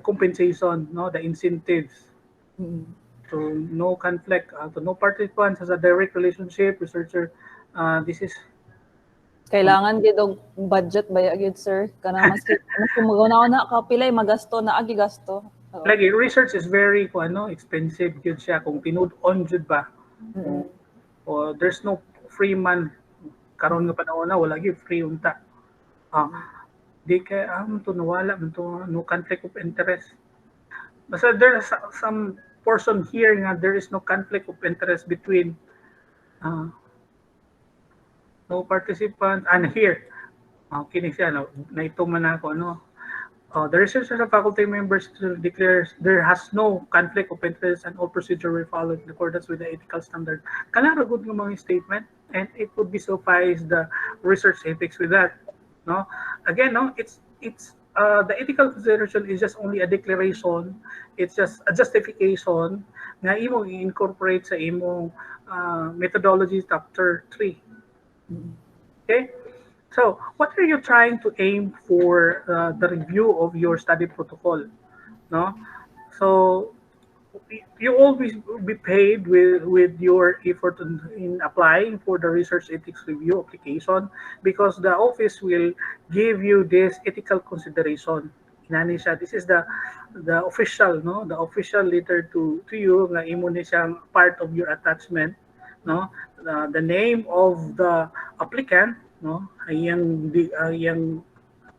compensation, no, the incentives. Mm. So no conflict, so no participants has a direct relationship, researcher. This is Kailangan gid og budget baya gid sir kanang mas magauna ka pilay magasto na agi gasto. Oo. like research is very kung ano, expensive yun siya kung tinud-on jud ba. Mm. O there's no free man karon nga panahon na wala gyud free unta. Ah, di kay to nawala man to no conflict of interest. Basta there's some portion here nga there is no conflict of interest between uh, no participant and here. Kini siya no, naito man ako no. The researchers and faculty members declares there has no conflict of interest and all procedure will follow in accordance with the ethical standard. Kanara good ng mga statement and it would be suffice the research ethics with that. No, again, no, it's the ethical consideration is just only a declaration. It's just a justification na imong incorporate sa imong methodology chapter 3. Okay. So, what are you trying to aim for the review of your study protocol? No, so you always be paid with your effort in applying for the research ethics review application because the office will give you this ethical consideration. Inani siya. This is the official, no, the official letter to you nga imo ni siyang part of your attachment, no, the name of the applicant, no, ayang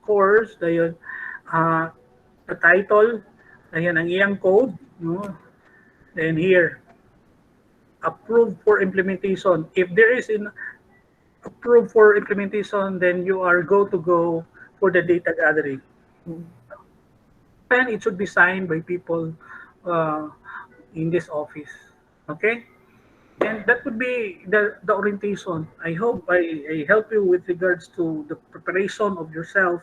course dayon, the title ayan ang iyang code, no, then here approved for implementation. If there is in approved for implementation, then you are go to go for the data gathering. And it should be signed by people uh, in this office. Okay? And that would be the orientation. I hope I help you with regards to the preparation of yourself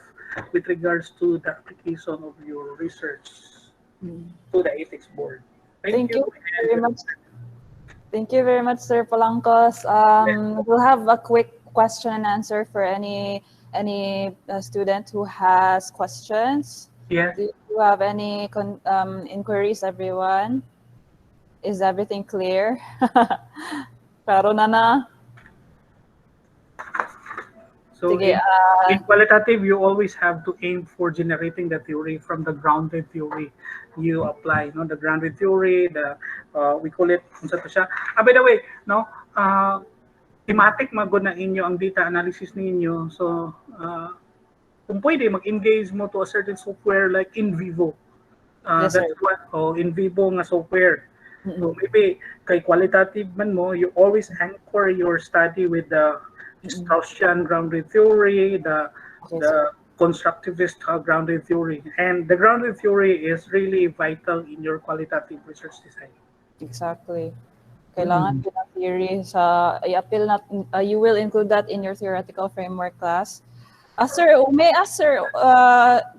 with regards to the application of your research to the ethics board. Thank you very much. Thank you very much, Sir Palancos. We'll have a quick question and answer for any student who has questions. Yes. Do you have any inquiries, everyone? Is everything clear? Klaro na. So Sige, in qualitative, you always have to aim for generating the theory from the grounded theory you apply. No, the grounded theory, we call it kung sa to siya. By the way, no, thematic magod na inyo ang data analysis ninyo. So kung pwede mag-engage mo to a certain software like in vivo. Yes, That's sir. what in vivo nga software. So maybe kay qualitative man mo, you always anchor your study with the Straussian grounded theory, the constructivist grounded theory, and the grounded theory is really vital in your qualitative research design. Exactly. Kailangan din ang theory sa i-appeal na you will include that in your theoretical framework class. Sir, may I ask, sir,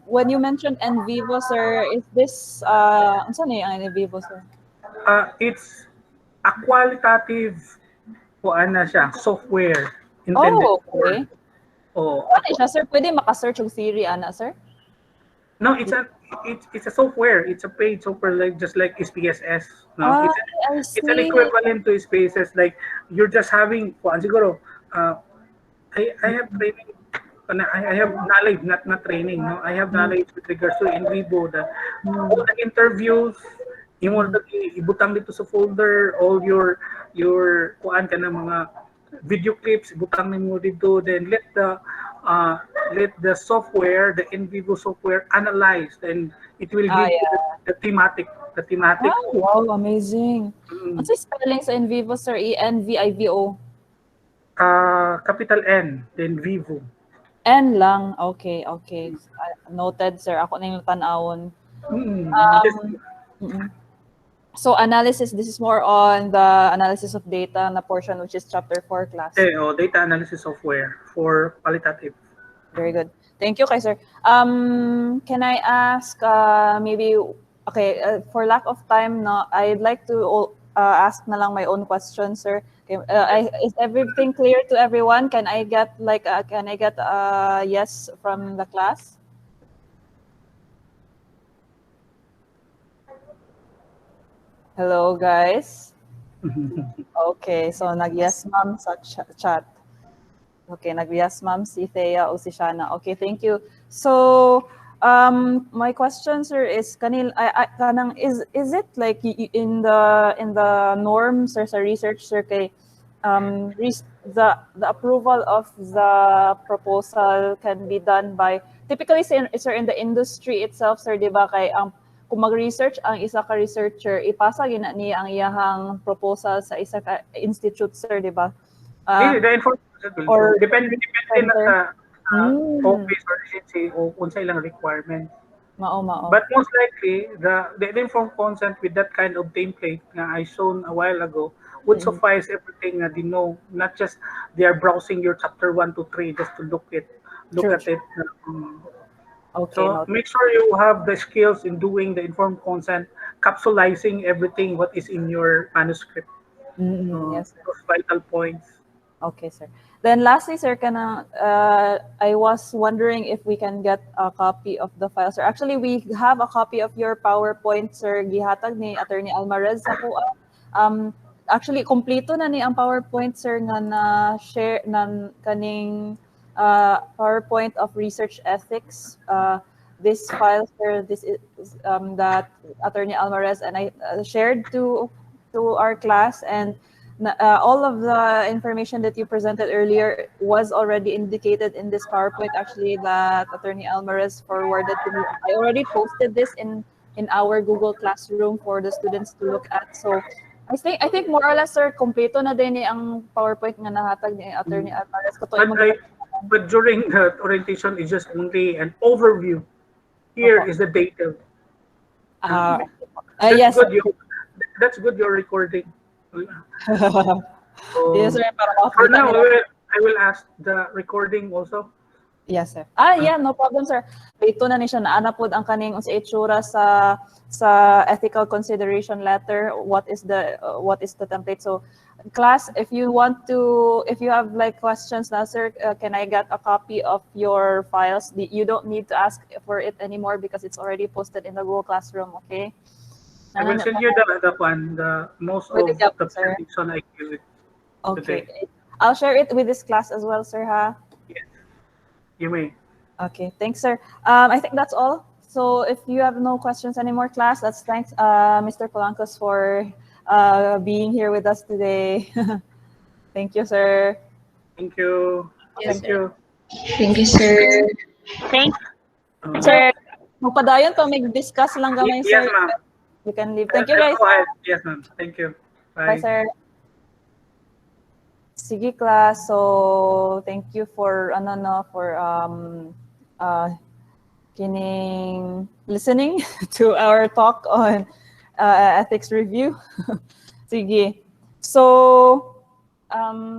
when you mentioned en vivo, sir, is this ano ang en vivo, sir? It's a qualitative na siya, software intended Oh, for okay. oh, Ano siya, sir? Pwede makasearch yung theory, ana, sir? no, it's a software. It's a paid software like just like SPSS. No, Ah, I it's an see. equivalent to SPSS. Like you're just having siguro. I have training. I have knowledge, not training. No, I have Mm, knowledge with regards to in vivo. All mm, the interviews, imo mm. na ibutang dito sa folder. All your kuan ka na mga video clips, ibutang nimo dito. Then uh, let the software, the in vivo software, analyze, and it will Ah, give you yeah. the thematic, the thematic. Ah, wow, amazing. Ano Mm, sa spelling sa in vivo, sir? E-N-V-I-V-O. capital N, then vivo. N lang. Okay, okay. Noted, sir. Ako na yung tanawon. Just Mm-mm. So analysis, this is more on the analysis of data na portion, which is chapter 4 class. data analysis software for qualitative. Very good. Thank you, kay sir. Can I ask, maybe, okay, for lack of time, no, I'd like to ask na lang my own question, sir. Okay, is everything clear to everyone? Can I get a yes from the class? Hello, guys. Okay, so nag-yes ma'am sa chat. Okay, nag-yes ma'am si Thea o si Shana. Okay, thank you. So, my question, sir, is kanang is it like in the norms or sa research, sir, kay the approval of the proposal can be done by typically, sir, in the industry itself, sir, di ba, kay kung mag-research ang isa ka researcher, ipasa gina niya ang iyahang proposal sa isa ka institute, sir, di ba? The information will go. Or Depende na center. sa Mm. office or agency o kung sa ilang requirement. Mao. But most likely, the informed consent with that kind of template nga I shown a while ago would Mm-mm. suffice everything na they know. Not just they are browsing your chapter 1 to 3 just to look True, at true. it. Okay, So noted. make sure you have the skills in doing the informed consent, capsulizing everything what is in your manuscript. Mm-mm. Yes, sir. Those vital points. Okay, sir. Then lastly, sir, I was wondering if we can get a copy of the file, sir. Actually, we have a copy of your PowerPoint, sir. Gihatag ni Attorney Almarez sa ko. Actually, kompleto na ni ang PowerPoint, sir, nga na-share ng kaning PowerPoint of research ethics. This file, sir, this is that Attorney Almarez and I shared to our class, and all of the information that you presented earlier was already indicated in this PowerPoint, actually, that Attorney Alvarez forwarded to me. I already posted this in our Google Classroom for the students to look at. So I think more or less, sir, kompleto na din ni ang PowerPoint nga nahatag ni Attorney Alvarez. But, but during the orientation, it's just only an overview. Here is the data. Uh, That's yes, sir. good. That's good. You're recording. Yes, sir. Para For makakita now, nila. I will ask the recording also. Yes, sir. Yeah, no problem, sir. Ito na ni siya naana pod ang kaning unsa itsura sa ethical consideration letter. What is the template? So, class, if you have like questions now, sir, can I get a copy of your files? You don't need to ask for it anymore because it's already posted in the Google Classroom. Okay. I will send you the most of Pwede ka the po, sir. presentation I give it Okay. today. I'll share it with this class as well, sir, ha? Yes, you may. Okay, thanks, sir. I think that's all. So if you have no questions anymore, class, that's thanks, Mr. Polancos, for being here with us today. Thank you, sir. Thank you. Yes, Thank you. Thank you, sir. Thank Sir, magpadayon pa, mag-discuss lang gamay, Yes, sir. ma'am. You can leave. Thank you, guys. Go ahead. Yes, ma'am. Thank you. Bye, sir. Sige, class. So, thank you for kining listening to our talk on ethics review. Sige. So,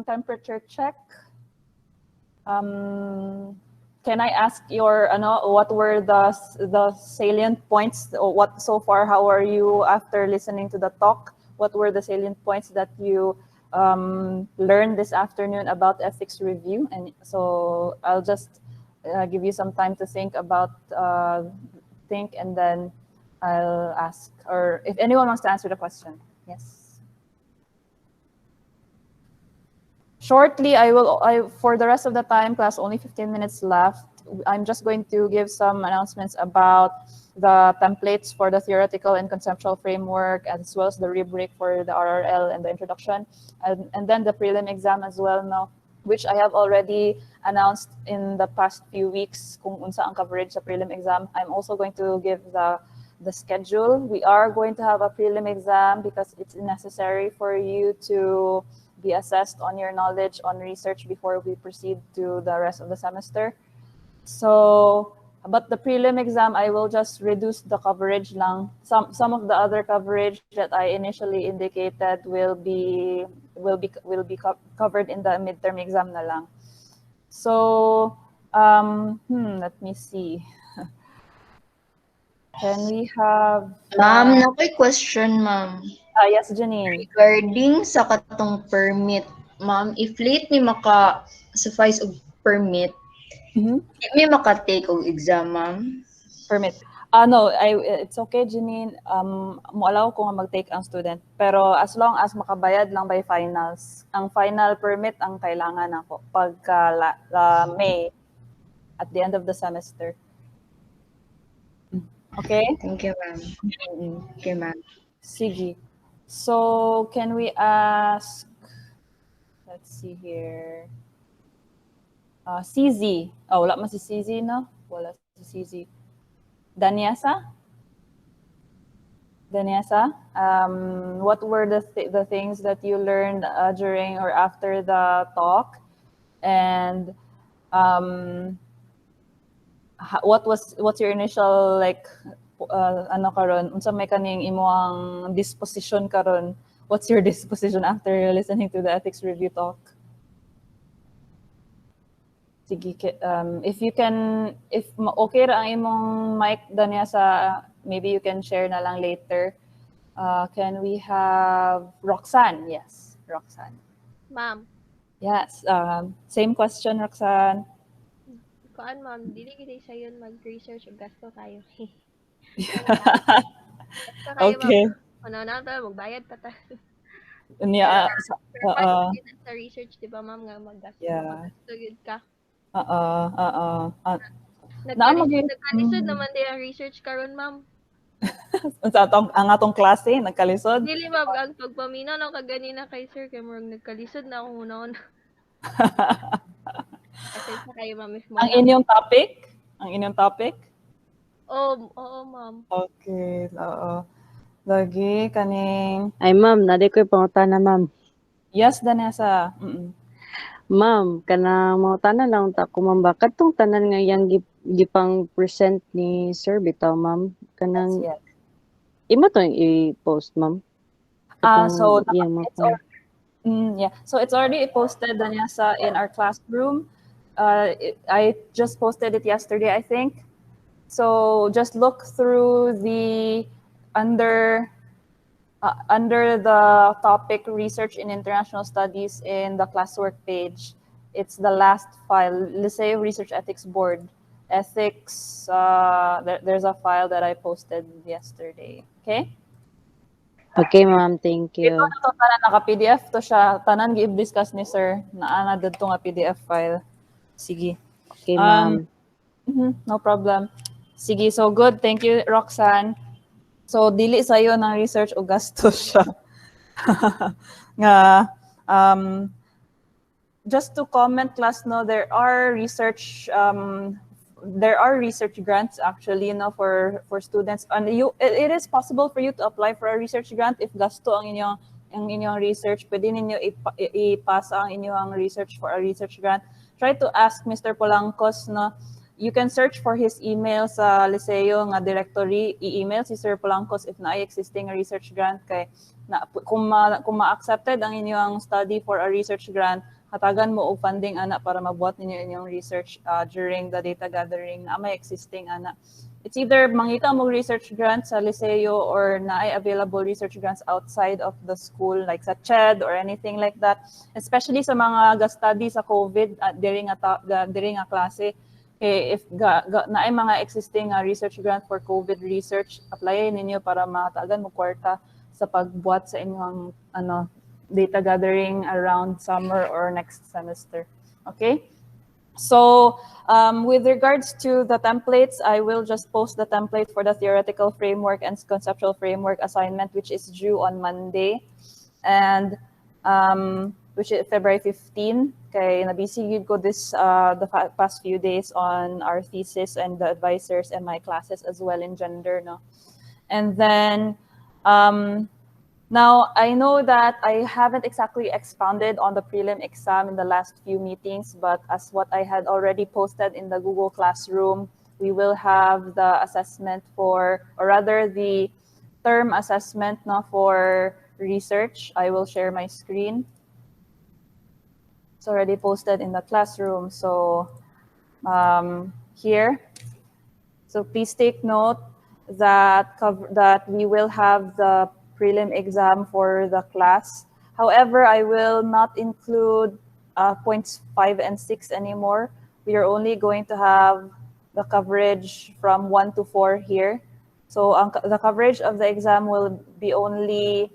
temperature check. Can I ask your what were the salient points, or what so far, how are you after listening to the talk? What were the salient points that you learned this afternoon about ethics review? And so I'll just give you some time to think and then I'll ask, or if anyone wants to answer the question. Yes. Shortly, for the rest of the time, class, only 15 minutes left. I'm just going to give some announcements about the templates for the theoretical and conceptual framework, as well as the rubric for the RRL and the introduction, and then the prelim exam as well now, which I have already announced in the past few weeks kung unsa ang coverage sa prelim exam. I'm also going to give the schedule. We are going to have a prelim exam because it's necessary for you to be assessed on your knowledge on research before we proceed to the rest of the semester. So, but the prelim exam, I will just reduce the coverage lang. Some of the other coverage that I initially indicated will be covered in the midterm exam na lang. So, let me see. Can we have... Ma'am, nakoy question, ma'am. Yes, Janine. Regarding sa katong permit, ma'am, if late ni maka-suffice og permit, di may maka-take og exam, ma'am? Permit. No, it's okay, Janine. Mo-allow ko nga mag-take ang student. Pero as long as makabayad lang by finals, ang final permit ang kailangan ako pagka May, at the end of the semester. Okay? Thank you, ma'am. Okay, ma'am. Sige. So, can we ask, let's see here, CZ. Oh, wala man si CZ, no? Wala si CZ. Daniasa? What were the things that you learned during or after the talk? And what's your initial, like, ano karon, unsa may kaning imong disposition karon? What's your disposition after listening to the ethics review talk? Sige, if okay ra ang imong mic, Daniasa, maybe you can share na lang later. Can we have Roxanne? Yes, Roxanne. Ma'am. Yes, same question, Roxanne. Kuan, ma'am, dili gid sa yun mag-research ug gasto tayo. Okay. Ano na ta, magbayad pa ta. Niya, sa research, di ba, ma'am, nga maggasto. Yeah. Maggasto gid ka. Nagkalisod naman din ang research karon, ma'am. Ang atong klase, nagkalisod? Dili, ma'am, ang pagpaminaw lang kaganina kay sir, kay murag nagkalisod na akong una-una. Kasi sa kayo, ma'am, if Ang inyong topic? Oo, ma'am. Okay, oo. Lagi, kaning... Ay, ma'am, nadi ko'y pangutana, ma'am. Yes, Danessa. Ma'am, kanang mangutana lang ta ko, ma'am, ba katong tanan nga yang gipang present ni Sir bitaw, ma'am, kanang Yes. imo to i-post, ma'am. So yeah, so it's already posted, Danessa, in our classroom. I just posted it yesterday, I think. So just look through the under the topic research in international studies in the classwork page. It's the last file, Liceo Research Ethics Board. Ethics, there's a file that I posted yesterday. Okay? Okay, ma'am, thank you. Ito na to, tanan naka-PDF to siya. Tanan gi-discuss ni sir. Naana dito nga PDF file. Sige. Okay, ma'am. No problem. Sige, so good. Thank you, Roxanne. So, dili sa'yo ng research o gastos siya. Nga, just to comment, class, no, there are research grants actually, you know, for students, and it is possible for you to apply for a research grant if gasto ang inyong research. Pwede ninyo ipasa ang inyong research for a research grant. Try to ask Mr. Polancos, no. You can search for his email sa Liceo nga directory, i-email si Sir Polancos if na existing research grant kay na kung ma-accepted ang inyong study for a research grant, hatagan mo og funding ana para mabuhat ninyo inyong research during the data gathering na may existing ana. It's either mangita mo research grants sa Liceo or naay available research grants outside of the school like sa CHED or anything like that. Especially sa mga ga-study sa COVID diri nga klase. If naay mga existing research grant for COVID research, applyin ninyo para mataagan mo kwarta sa pagbuhat sa inyong data gathering around summer or next semester. Okay? So with regards to the templates, I will just post the template for the theoretical framework and conceptual framework assignment, which is due on Monday, and which is February 15. Okay, nabisig ko this the past few days on our thesis and the advisors and my classes as well in gender, no. And then now, I know that I haven't exactly expounded on the prelim exam in the last few meetings, but as what I had already posted in the Google Classroom, we will have the assessment for, or rather the term assessment for research. I will share my screen. It's already posted in the classroom. So here, so please take note that we will have the prelim exam for the class. However, I will not include points 5 and 6 anymore. We are only going to have the coverage from 1 to 4 here. So the coverage of the exam will be only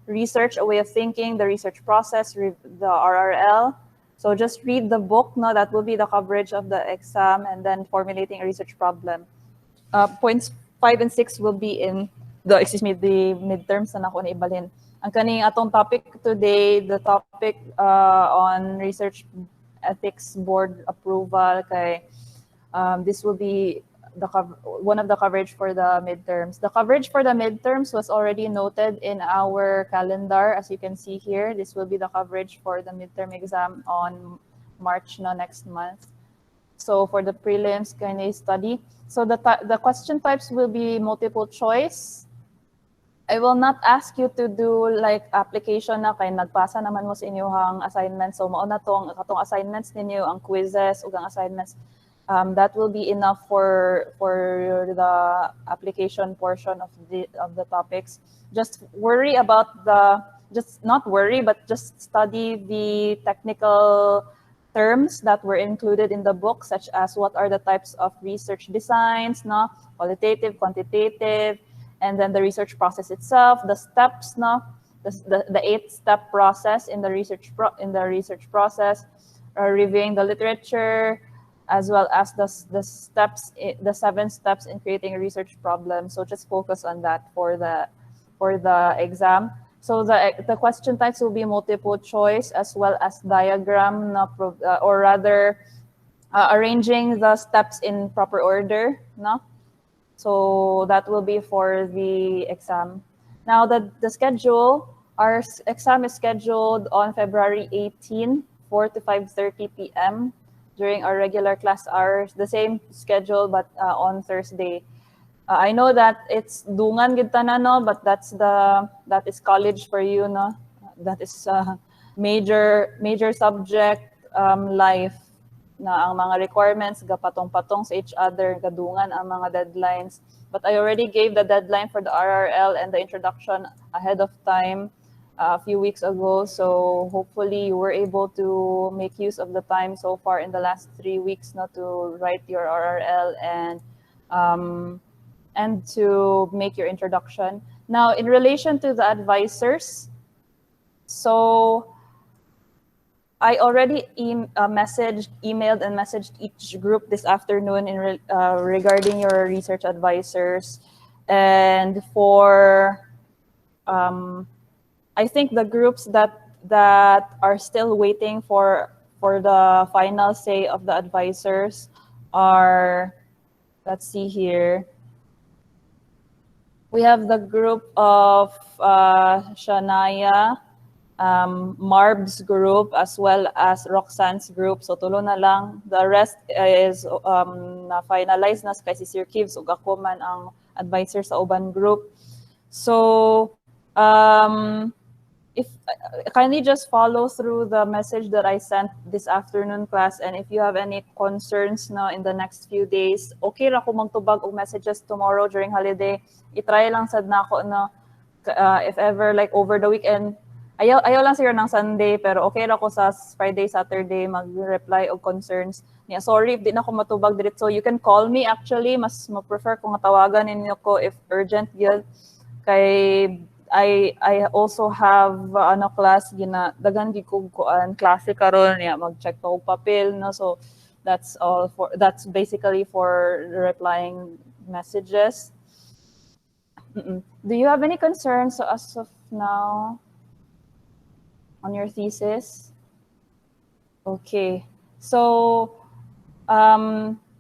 research, a way of thinking, the research process, the RRL. So just read the book, that will be the coverage of the exam, and then formulating a research problem. Points 5 and 6 will be in the midterms na nako naibalhin. Ang kaning atong topic today, the topic on research ethics board approval, kay this will be one of the coverage for the midterms. The coverage for the midterms was already noted in our calendar. As you can see here, this will be the coverage for the midterm exam on March next month. So for the prelims, can you study? So the question types will be multiple choice. I will not ask you to do like application na kay nagpasa naman mo sa inyong assignments. So mauna tong assignments ninyo, ang quizzes ug ang assignments. That will be enough for the application portion of the topics. Just worry about not worry, but just study the technical terms that were included in the book, such as what are the types of research designs, qualitative, quantitative, and then the research process itself, the steps, the 8-step process in the research process, reviewing the literature, as well as the 7 steps in creating a research problem. So just focus on that for the exam. So the question types will be multiple choice as well as diagram, or rather arranging the steps in proper order, So that will be for the exam. Now the schedule, our exam is scheduled on February 18, 4 to 5:30 p.m. during our regular class hours, the same schedule, but on Thursday. I know that it's dungan gid tanan, but that is college for you, That is major subject life na ang mga requirements gapatong-patong sa each other, gadungan ang mga deadlines. But I already gave the deadline for the RRL and the introduction ahead of time a few weeks ago. So hopefully you were able to make use of the time so far in the last 3 weeks to write your RRL and to make your introduction. Now, in relation to the advisors, so I already emailed and messaged each group this afternoon regarding your research advisors. And for, I think the groups that are still waiting for the final say of the advisors are, let's see here. We have the group of Shania, Marb's group, as well as Roxanne's group. So tulo na lang. The rest is na-finalize na kay si Sir Kivs ug ako man ang advisor sa uban group. So If kindly just follow through the message that I sent this afternoon, class, and if you have any concerns na in the next few days, okay ra ko magtubag og messages tomorrow during holiday. I-try lang sad nako na if ever like over the weekend, ayaw lang siguro ng Sunday, pero okay ra ko sa Friday, Saturday mag-reply og concerns. Yeah, sorry if di na ko matubag diretso. You can call me actually, mas mo-prefer ko nga tawagan ninyo ko if urgent yun. Kay I also have class dagan gid ko kuan klase karon ya mag-check ko og papel no, so that's basically for replying messages. Do you have any concerns as of now on your thesis? Okay, so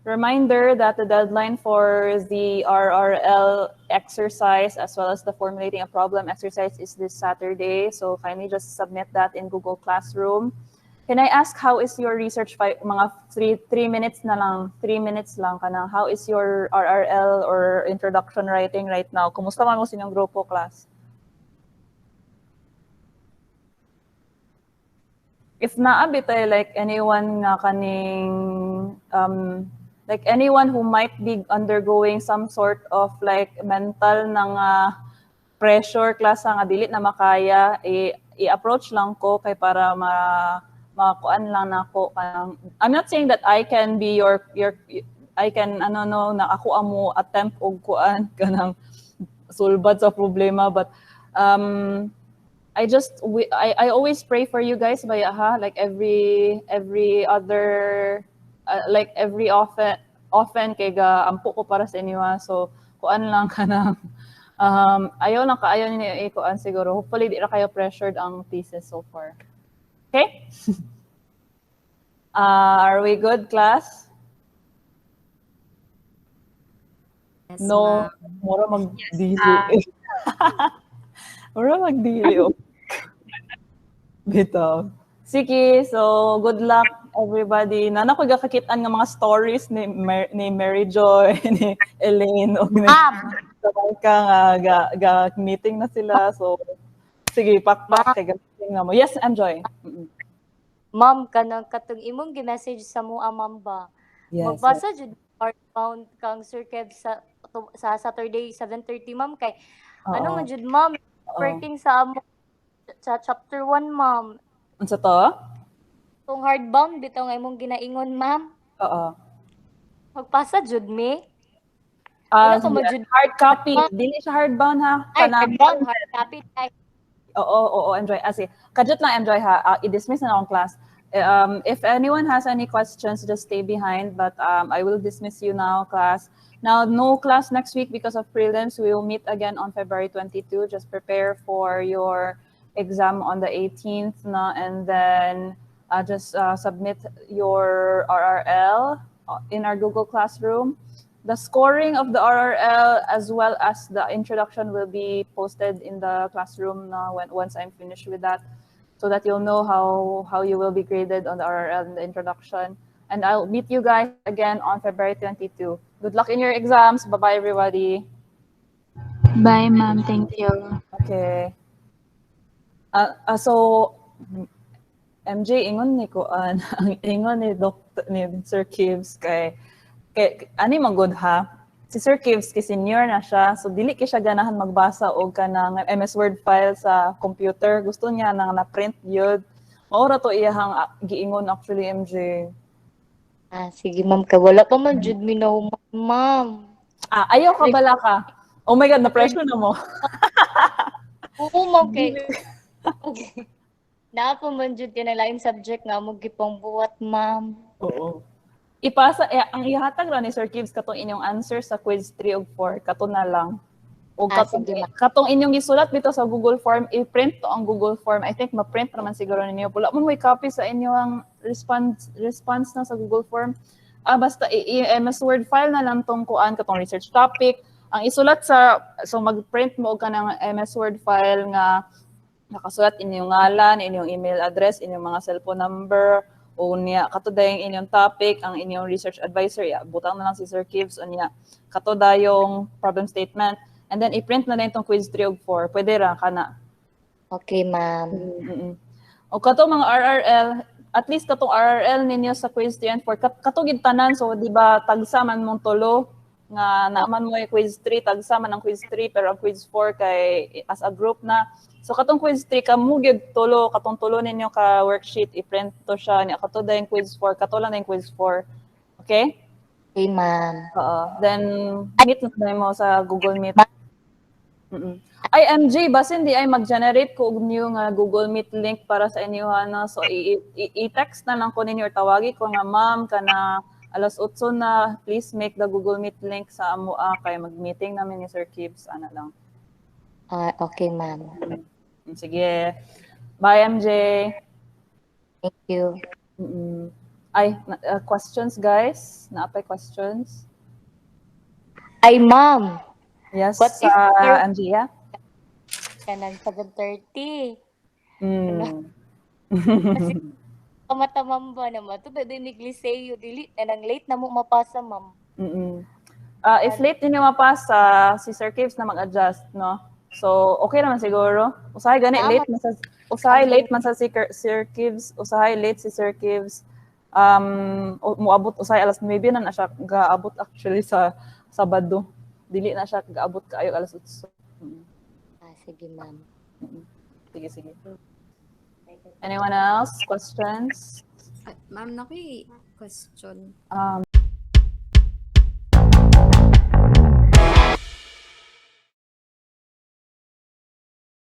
reminder that the deadline for the RRL exercise as well as the formulating a problem exercise is this Saturday. So kindly just submit that in Google Classroom. Can I ask how is your research mga 3 minutes na lang, 3 minutes lang kanang how is your RRL or introduction writing right now? Kumusta man mo sa inyong grupo, class? If naabitay like anyone nga kaning like anyone who might be undergoing some sort of like mental nang pressure class nga dili na makaya, i-approach lang ko kay para makuan lang nako. I'm not saying that I can be your I can na ako amo attempt og kuan kanang sulbad sa problema, but I always pray for you guys baya ha, like every other like every often kay ga ampo ko para sa inyo, so kuan lang kanang ayaw ninyo ikuan siguro. Hopefully di ra kayo pressured ang thesis so far. Okay? Are we good, class? Yes, No, ma'am. mura magdili. Mura magdili. Bitaw. Sige, so good luck everybody. Nana ko gakakitaan nga mga stories ni Mary Joy, ni Elaine, og ni sabay ka nga meeting na sila. So sige, pakpak kay galing nga mo. Yes, enjoy. Ma'am, kanang katong imong gi-message sa mo ma'am ba? Yes. Magbasa jud hardbound kang Sir Kev sa Saturday 7:30 ma'am kay ano man jud ma'am working sa amo sa chapter 1 ma'am. Unsa to? Tong hardbound bitaw nga imong ginaingon ma'am. Oo. Magpasa jud mi. Wala ko majud hard copy. Dili siya hardbound ha. Ay, hardbound, hard copy. Ay. Oo, enjoy. Asi, kadjut lang enjoy ha. I-dismiss na akong class. If anyone has any questions, just stay behind. But I will dismiss you now, class. Now, no class next week because of prelims. We will meet again on February 22. Just prepare for your exam on the 18th na, and then just submit your RRL in our Google Classroom. The scoring of the RRL as well as the introduction will be posted in the classroom now once I'm finished with that, so that you'll know how you will be graded on the RRL and the introduction. And I'll meet you guys again on February 22. Good luck in your exams. Bye-bye, everybody. Bye, ma'am. Thank you. Okay. So, MJ, ingon ni Kuan, ang ingon ni Sir Kibbs kay ani magud ha. Si Sir Kibbs kay senior na siya, so dili kay siya ganahan magbasa og kanang MS Word file sa computer. Gusto niya nang na-print yun. Maura to iyahang giingon actually, MJ. Sige ma'am, kay wala pa man jud mi na ma'am. Ayaw ka bala ka. Oh my God, na-pressure na mo. Oo ma'am, kay na po man jud na lain subject nga mo gipang buhat ma'am. Oo. Ipasa ang ihatag ra ni Sir Kibbs katong inyong answer sa quiz 3 ug 4 kato na lang. O katong inyong gisulat dito sa Google Form, i-print to ang Google Form. I think ma-print naman siguro ninyo. Wala mo may copy sa inyo ang response na sa Google Form. Basta MS Word file na lang tong kuan katong research topic. Ang isulat so mag-print mo ka ng MS Word file nga nakasulat inyong ngalan, inyong email address, inyong mga cellphone number, o niya katudayong inyong topic, ang inyong research advisor, butang na lang si Sir Kibbs, o niya katudayong problem statement. And then i-print na din itong quiz 3 ug 4. Pwede ra kana. Okay, ma'am. O katong mga RRL, at least katong RRL ninyo sa quiz 3 and 4, katong gid tanan, so di ba tagsa man mong tulo nga naaman mo yung quiz 3, tagsa man ang quiz 3 pero ang quiz 4 kay as a group na. So katong quiz 3 kamo gid tulo, katong tulo ninyo ka worksheet i-print to siya niya kato yung quiz 4, kato lang yung quiz 4. Okay? Okay, ma'am. Then meet na mo sa Google Meet. Ay, MJ, basin di ay mag-generate ko og new nga Google Meet link para sa inyo ano. So i-text na lang ko ninyo or tawagi ko nga ma'am kana alas 8 na, please make the Google Meet link sa amua kay mag-meeting namin ni Sir Gibbs ana lang. Okay, ma'am. Sige. Bye, MJ. Thank you. Ay, questions guys? Naapay questions? Ay, ma'am. Yes, What if MJ, yeah? Kanang 7:30. Kasi Kamatamam ba naman? Ito, dinig liseyo, dili. Nang late na mo mapasa, ma'am. If late din yung mapasa, si Sir Gibbs na mag-adjust, no? So, okay naman siguro. Usahay gani, late man sa Sir Gibbs. Usahay late si Sir Gibbs. Muabot usahay alas 9 na siya gaabot actually sa Sabado. Dili na siya gaabot kaayo alas 8. Sige, ma'am. Sige. Anyone else? Questions? Ma'am, nakoy question.